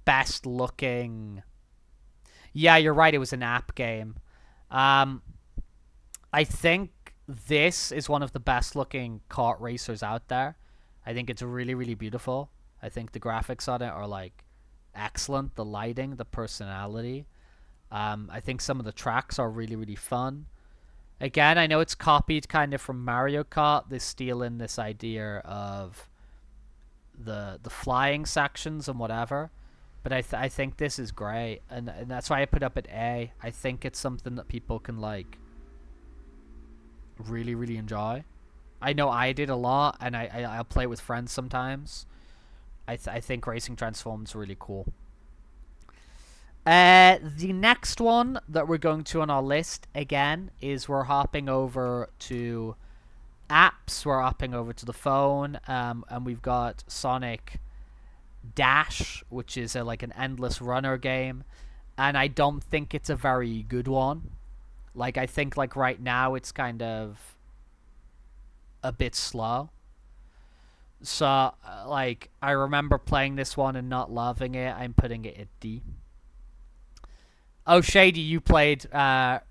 best looking... Yeah, you're right, it was an app game. I think this is one of the best looking kart racers out there. I think it's really, really beautiful. I think the graphics on it are, like, excellent. The lighting, the personality. I think some of the tracks are really, really fun. Again, I know it's copied kind of from Mario Kart. They steal in this idea of the flying sections and whatever. But I think this is great. And that's why I put up at A. I think it's something that people can, like, really, really enjoy. I know I did a lot, and I'll play it with friends sometimes. I think Racing Transformed is really cool. The next one that we're going to on our list, again, is we're hopping over to apps. We're hopping over to the phone, and we've got Sonic Dash, which is like an endless runner game, and I don't think it's a very good one. Like, I think, like, right now it's kind of a bit slow. So, like, I remember playing this one and not loving it. I'm putting it at D. Oh, Shady, you played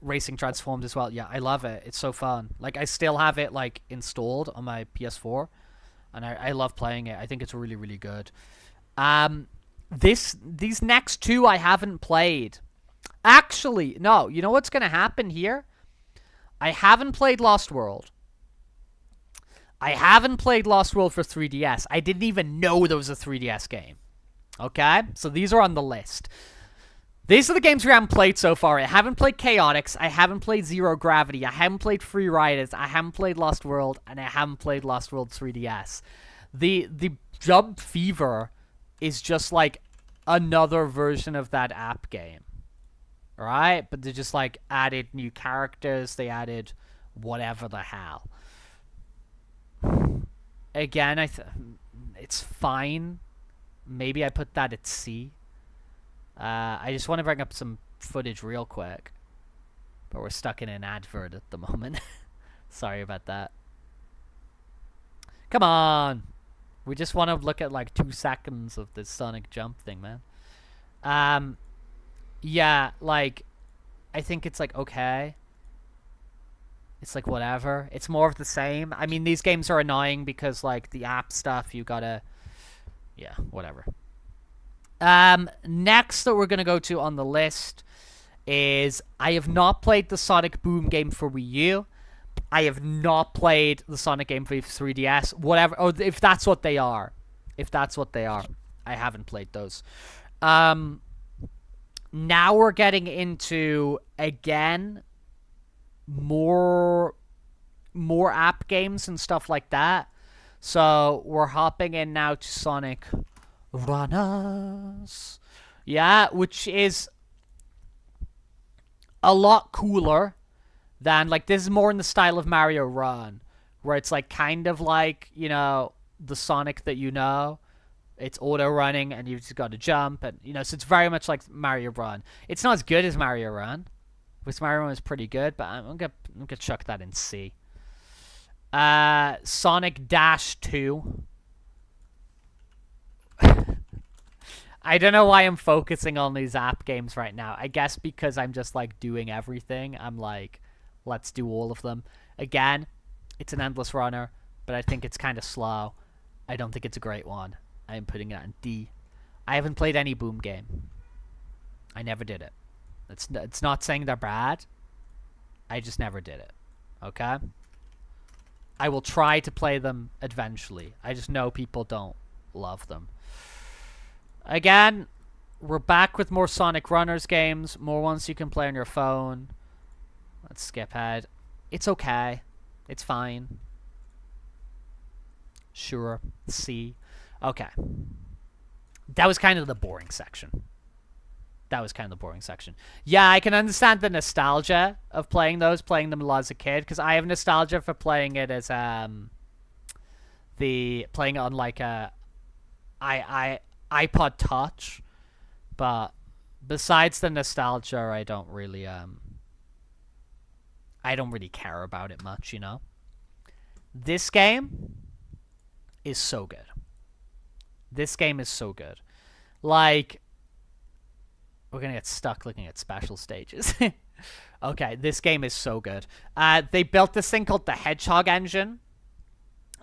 Racing Transformed as well. Yeah, I love it. It's so fun. Like, I still have it, like, installed on my PS4, and I love playing it. I think it's really, really good. These next two I haven't played. Actually, no. You know what's going to happen here? I haven't played Lost World. I haven't played Lost World for 3DS. I didn't even know there was a 3DS game. Okay? So these are on the list. These are the games we haven't played so far. I haven't played Chaotix. I haven't played Zero Gravity. I haven't played Free Riders. I haven't played Lost World. And I haven't played Lost World 3DS. The Jump Fever is just like another version of that app game. Right? But they just like added new characters. They added whatever the hell. Again, it's fine. Maybe I put that at C. I just want to bring up some footage real quick. But we're stuck in an advert at the moment. Sorry about that. Come on! We just want to look at like 2 seconds of this Sonic jump thing, man. Yeah, like, I think it's like okay. It's like whatever. It's more of the same. I mean, these games are annoying because like the app stuff, you gotta... Yeah, whatever. Next that we're gonna go to on the list is I have not played the Sonic Boom game for Wii U. I have not played the Sonic game for 3DS. Whatever. Oh, if that's what they are. If that's what they are. I haven't played those. Now we're getting into, again, more app games and stuff like that. So we're hopping in now to Sonic Runners. Yeah, which is a lot cooler than, like, this is more in the style of Mario Run, where it's like kind of like, you know, the Sonic that you know. It's auto running and you've just got to jump, and you know, so it's very much like Mario Run. It's not as good as Mario Run, which Mario Run is pretty good, but I'm gonna chuck that in C. Sonic Dash 2. I don't know why I'm focusing on these app games right now. I guess because I'm just like doing everything. I'm like, let's do all of them. Again, it's an endless runner, but I think it's kind of slow. I don't think it's a great one. I'm putting it on D. I haven't played any Boom game. I never did it. It's not saying they're bad. I just never did it. Okay? I will try to play them eventually. I just know people don't love them. Again, we're back with more Sonic Runners games. More ones you can play on your phone. Let's skip ahead. It's okay. It's fine. Sure. C. Okay. That was kind of the boring section. Yeah, I can understand the nostalgia of playing them a lot as a kid, because I have nostalgia for playing it as playing it on like a iPod Touch, but besides the nostalgia, I don't really care about it much, you know. This game is so good. Like, we're gonna get stuck looking at special stages. Okay, this game is so good. They built this thing called the Hedgehog engine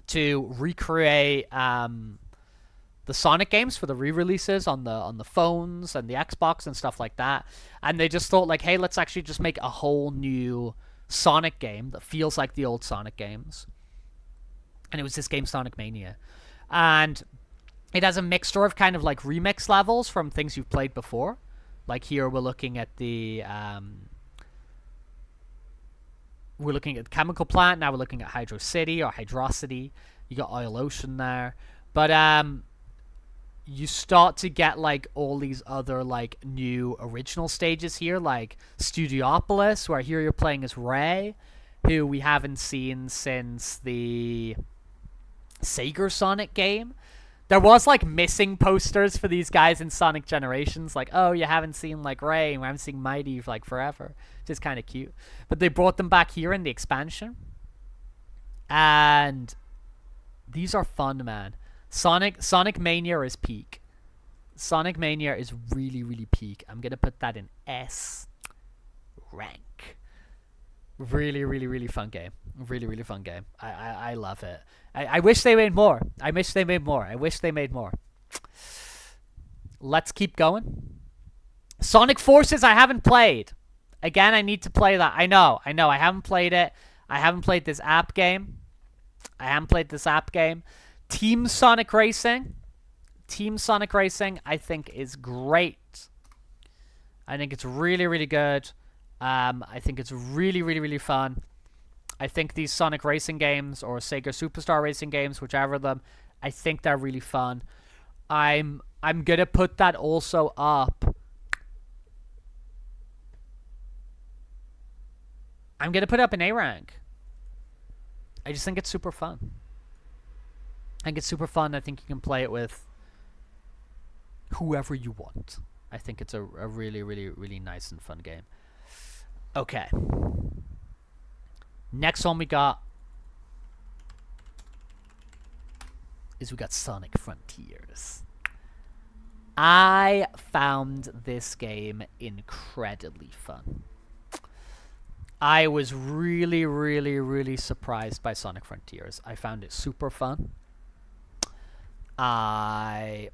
to recreate the Sonic games for the re-releases on the phones and the Xbox and stuff like that. And they just thought, like, hey, let's actually just make a whole new Sonic game that feels like the old Sonic games. And it was this game, Sonic Mania. And it has a mixture of kind of like remix levels from things you've played before. Like here we're looking at the chemical plant. Now we're looking at Hydro City or Hydrocity. You got Oil Ocean there. But you start to get like all these other like new original stages here, like Studiopolis, where here you're playing as Ray, who we haven't seen since the Sega Sonic game. There was like missing posters for these guys in Sonic Generations, like, oh, you haven't seen like Ray, and we haven't seen Mighty like forever, which is kind of cute. But they brought them back here in the expansion, and these are fun, man. Sonic Mania is peak. Sonic Mania is really, really peak. I'm gonna put that in S rank. Really, really, really fun game. Really, really fun game. I love it. I wish they made more. I wish they made more. Let's keep going. Sonic Forces I haven't played. Again, I need to play that. I know. I haven't played it. I haven't played this app game. I haven't played this app game. Team Sonic Racing. Team Sonic Racing, I think, is great. I think it's really, really good. I think it's really, really, really fun. I think these Sonic Racing games or Sega Superstar Racing games, whichever of them, I think they're really fun. I'm gonna put that also up. I'm gonna put it up in A rank. I just think it's super fun. I think it's super fun. I think you can play it with whoever you want. I think it's a really, really, really nice and fun game. Okay. Next one we got is we got Sonic Frontiers. I found this game incredibly fun. I was really, really, really surprised by Sonic Frontiers. I found it super fun. I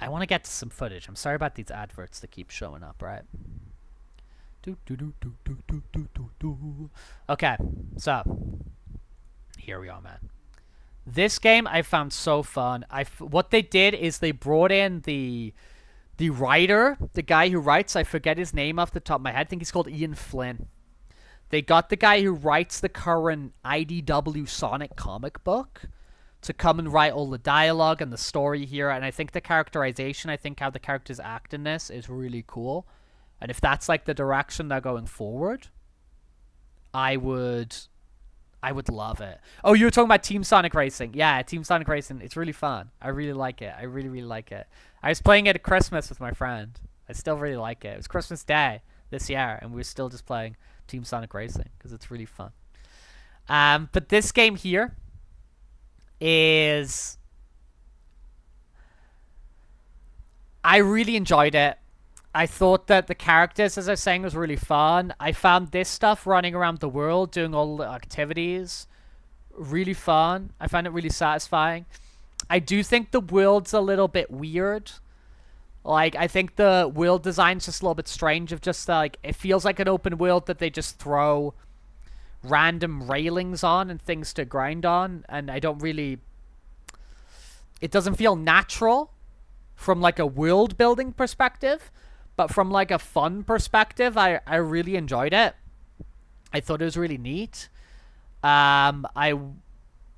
want to get to some footage. I'm sorry about these adverts that keep showing up, right? Okay, so here we are, man. This game I found so fun. What they did is they brought in the writer, the guy who writes. I forget his name off the top of my head. I think he's called Ian Flynn. They got the guy who writes the current IDW Sonic comic book to come and write all the dialogue and the story here. And I think the characterization, I think how the characters act in this is really cool. And if that's like the direction they're going forward, I would love it. Oh, you were talking about Team Sonic Racing. Yeah, Team Sonic Racing. It's really fun. I really like it. I really, really like it. I was playing it at Christmas with my friend. I still really like it. It was Christmas Day this year, and we were still just playing Team Sonic Racing because it's really fun. But this game here is... I really enjoyed it. I thought that the characters, as I was saying, was really fun. I found this stuff running around the world, doing all the activities, really fun. I found it really satisfying. I do think the world's a little bit weird. Like, I think the world design's just a little bit strange of just, like, it feels like an open world that they just throw random railings on and things to grind on, and I don't really... It doesn't feel natural from, like, a world-building perspective. But from, like, a fun perspective, I really enjoyed it. I thought it was really neat. I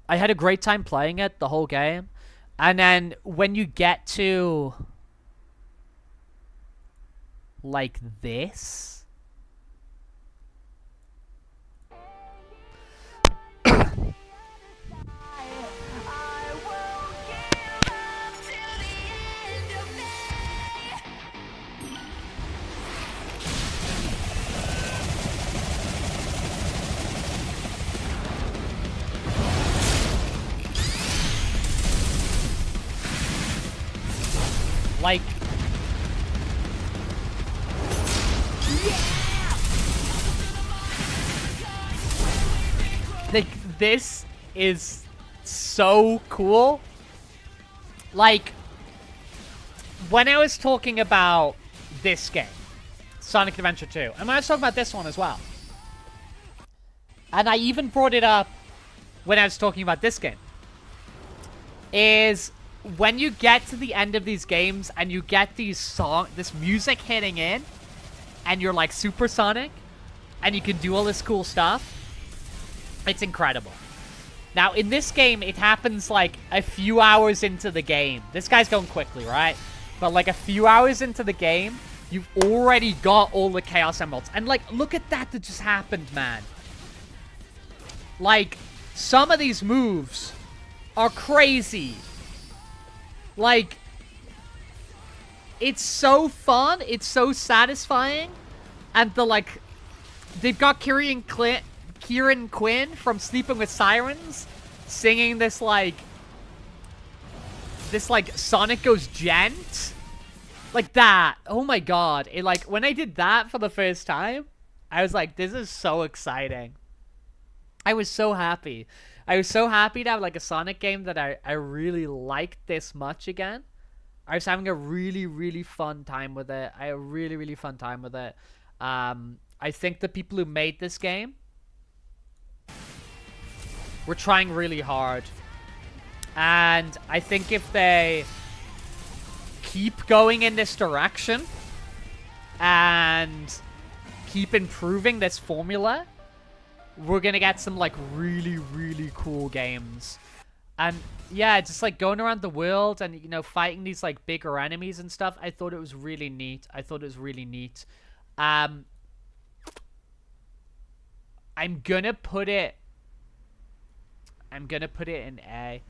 had a great time playing it, the whole game. And then when you get to, like, this... Like, this is so cool. Like, when I was talking about this game, Sonic Adventure 2, and when I was talking about this one as well, and I even brought it up when I was talking about this game, is... when you get to the end of these games and you get this music hitting in, and you're like Super Sonic, and you can do all this cool stuff, it's incredible. Now, in this game, it happens like a few hours into the game. This guy's going quickly, right? But like a few hours into the game, you've already got all the Chaos Emeralds. And like, look at that just happened, man. Like, some of these moves are crazy. Like, it's so fun. It's so satisfying. And they've got Kieran Quinn from Sleeping with Sirens singing this Sonic Goes Gent. Like that. Oh my god. When I did that for the first time, I was like, this is so exciting. I was so happy. I was so happy to have like a Sonic game that I really liked this much again. I was having a really, really fun time with it. I had a really, really fun time with it. I think the people who made this game We're trying really hard. And I think if they keep going in this direction and keep improving this formula, we're gonna get some like really, really cool games. And yeah, just like going around the world and, you know, fighting these like bigger enemies and stuff. I thought it was really neat. I'm gonna put it in A.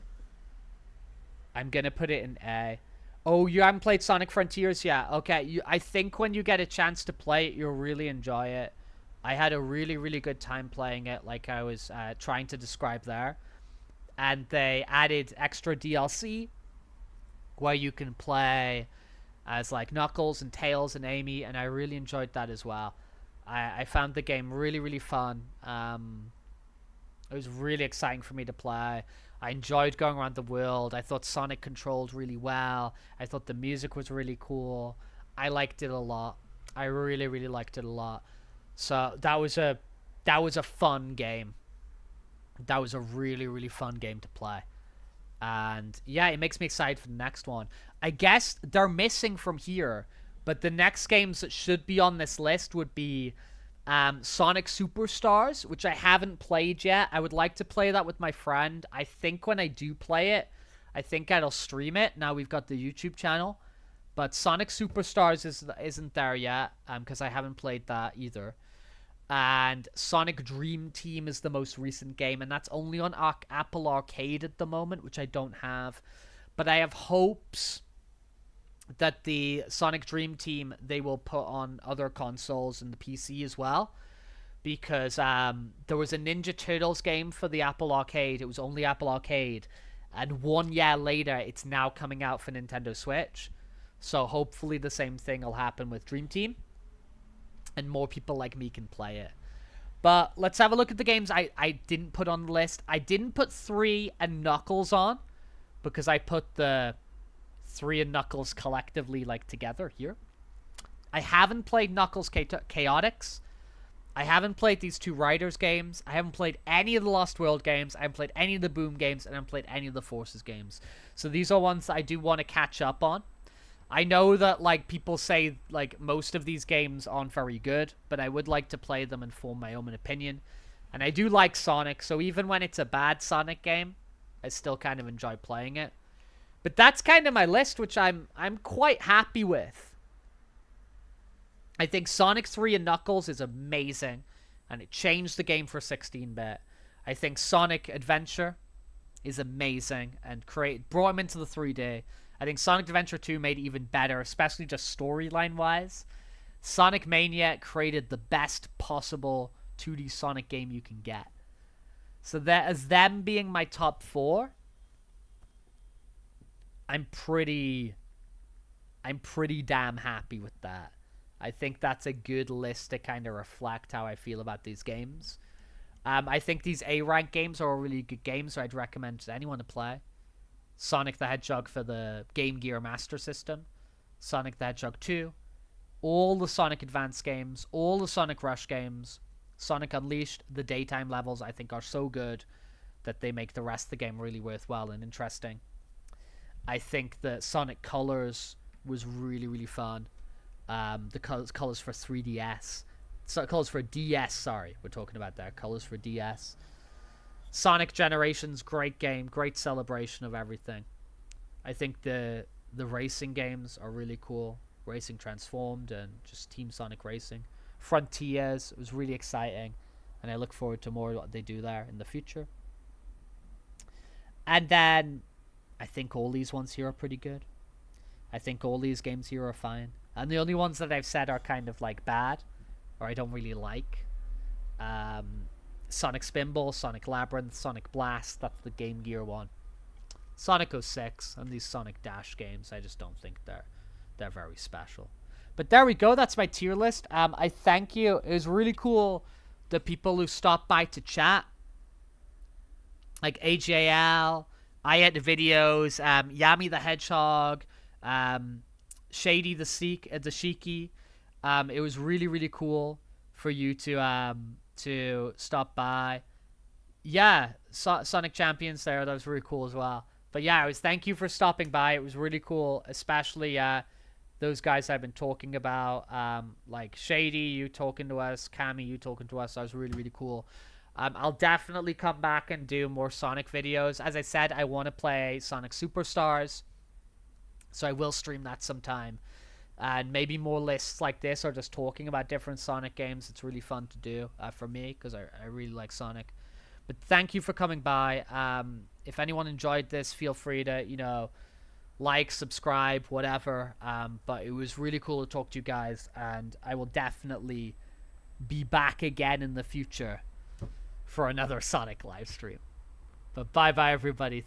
Oh, you haven't played Sonic Frontiers yet? Okay, I think when you get a chance to play it, you'll really enjoy it. I had a really, really good time playing it, like I was trying to describe there. And they added extra DLC where you can play as like Knuckles and Tails and Amy, and I really enjoyed that as well. I found the game really, really fun. It was really exciting for me to play. I enjoyed going around the world. I thought Sonic controlled really well. I thought the music was really cool. I liked it a lot. I really, really liked it a lot. So that was a fun game. That was a really, really fun game to play. And yeah, it makes me excited for the next one. I guess they're missing from here, but the next games that should be on this list would be Sonic Superstars, which I haven't played yet. I would like to play that with my friend. I think when I do play it, I think I'll stream it. Now we've got the YouTube channel. But Sonic Superstars isn't there yet, because I haven't played that either. And Sonic Dream Team is the most recent game, and that's only on Apple Arcade at the moment, which I don't have. But I have hopes that the Sonic Dream Team, they will put on other consoles and the PC as well. Because there was a Ninja Turtles game for the Apple Arcade. It was only Apple Arcade. And 1 year later, it's now coming out for Nintendo Switch. So hopefully the same thing will happen with Dream Team. And more people like me can play it. But let's have a look at the games I didn't put on the list. I didn't put 3 and Knuckles on, because I put the 3 and Knuckles collectively like together here. I haven't played Knuckles Chaotix. I haven't played these 2 Riders games. I haven't played any of the Lost World games. I haven't played any of the Boom games. And I haven't played any of the Forces games. So these are ones that I do want to catch up on. I know that, like, people say, like, most of these games aren't very good, but I would like to play them and form my own opinion. And I do like Sonic, so even when it's a bad Sonic game, I still kind of enjoy playing it. But that's kind of my list, which I'm quite happy with. I think Sonic 3 and Knuckles is amazing, and it changed the game for 16-bit. I think Sonic Adventure is amazing, and brought him into the 3D. I think Sonic Adventure 2 made it even better, especially just storyline-wise. Sonic Mania created the best possible 2D Sonic game you can get. So that as them being my top 4, I'm pretty damn happy with that. I think that's a good list to kind of reflect how I feel about these games. I think these A-rank games are really good games, so I'd recommend to anyone to play. Sonic the Hedgehog for the Game Gear Master System, Sonic the Hedgehog 2, all the Sonic Advance games, all the Sonic Rush games, Sonic Unleashed. The daytime levels I think are so good that they make the rest of the game really worthwhile and interesting. I think that Sonic Colors was really, really fun. The colors for 3DS. So, colors for DS, sorry. We're talking about that. Colors for DS. Sonic Generations, great game. Great celebration of everything. I think the racing games are really cool. Racing Transformed and just Team Sonic Racing. Frontiers was really exciting. And I look forward to more of what they do there in the future. And then I think all these ones here are pretty good. I think all these games here are fine. And the only ones that I've said are kind of like bad, or I don't really like. Sonic Spinball, Sonic Labyrinth, Sonic Blast, that's the Game Gear one. Sonic 06 and these Sonic Dash games, I just don't think they're very special. But there we go, that's my tier list. I thank you. It was really cool, the people who stopped by to chat. Like AJL, I had the videos, Yami the Hedgehog, Shady the Shiki. It was really, really cool for you to stop by. yeah, Sonic Champions there. That was really cool as well. But yeah, it was thank you for stopping by. It was really cool, especially those guys I've been talking about, like Shady, you talking to us, Cammy, you talking to us. That was really, really cool. I'll definitely come back and do more Sonic videos. As I said, I want to play Sonic Superstars, so I will stream that sometime. And maybe more lists like this, or just talking about different Sonic games. It's really fun to do for me, because I really like Sonic. But thank you for coming by. If anyone enjoyed this, feel free to, you know, like, subscribe, whatever. But it was really cool to talk to you guys, and I will definitely be back again in the future for another Sonic live stream. But bye-bye, everybody.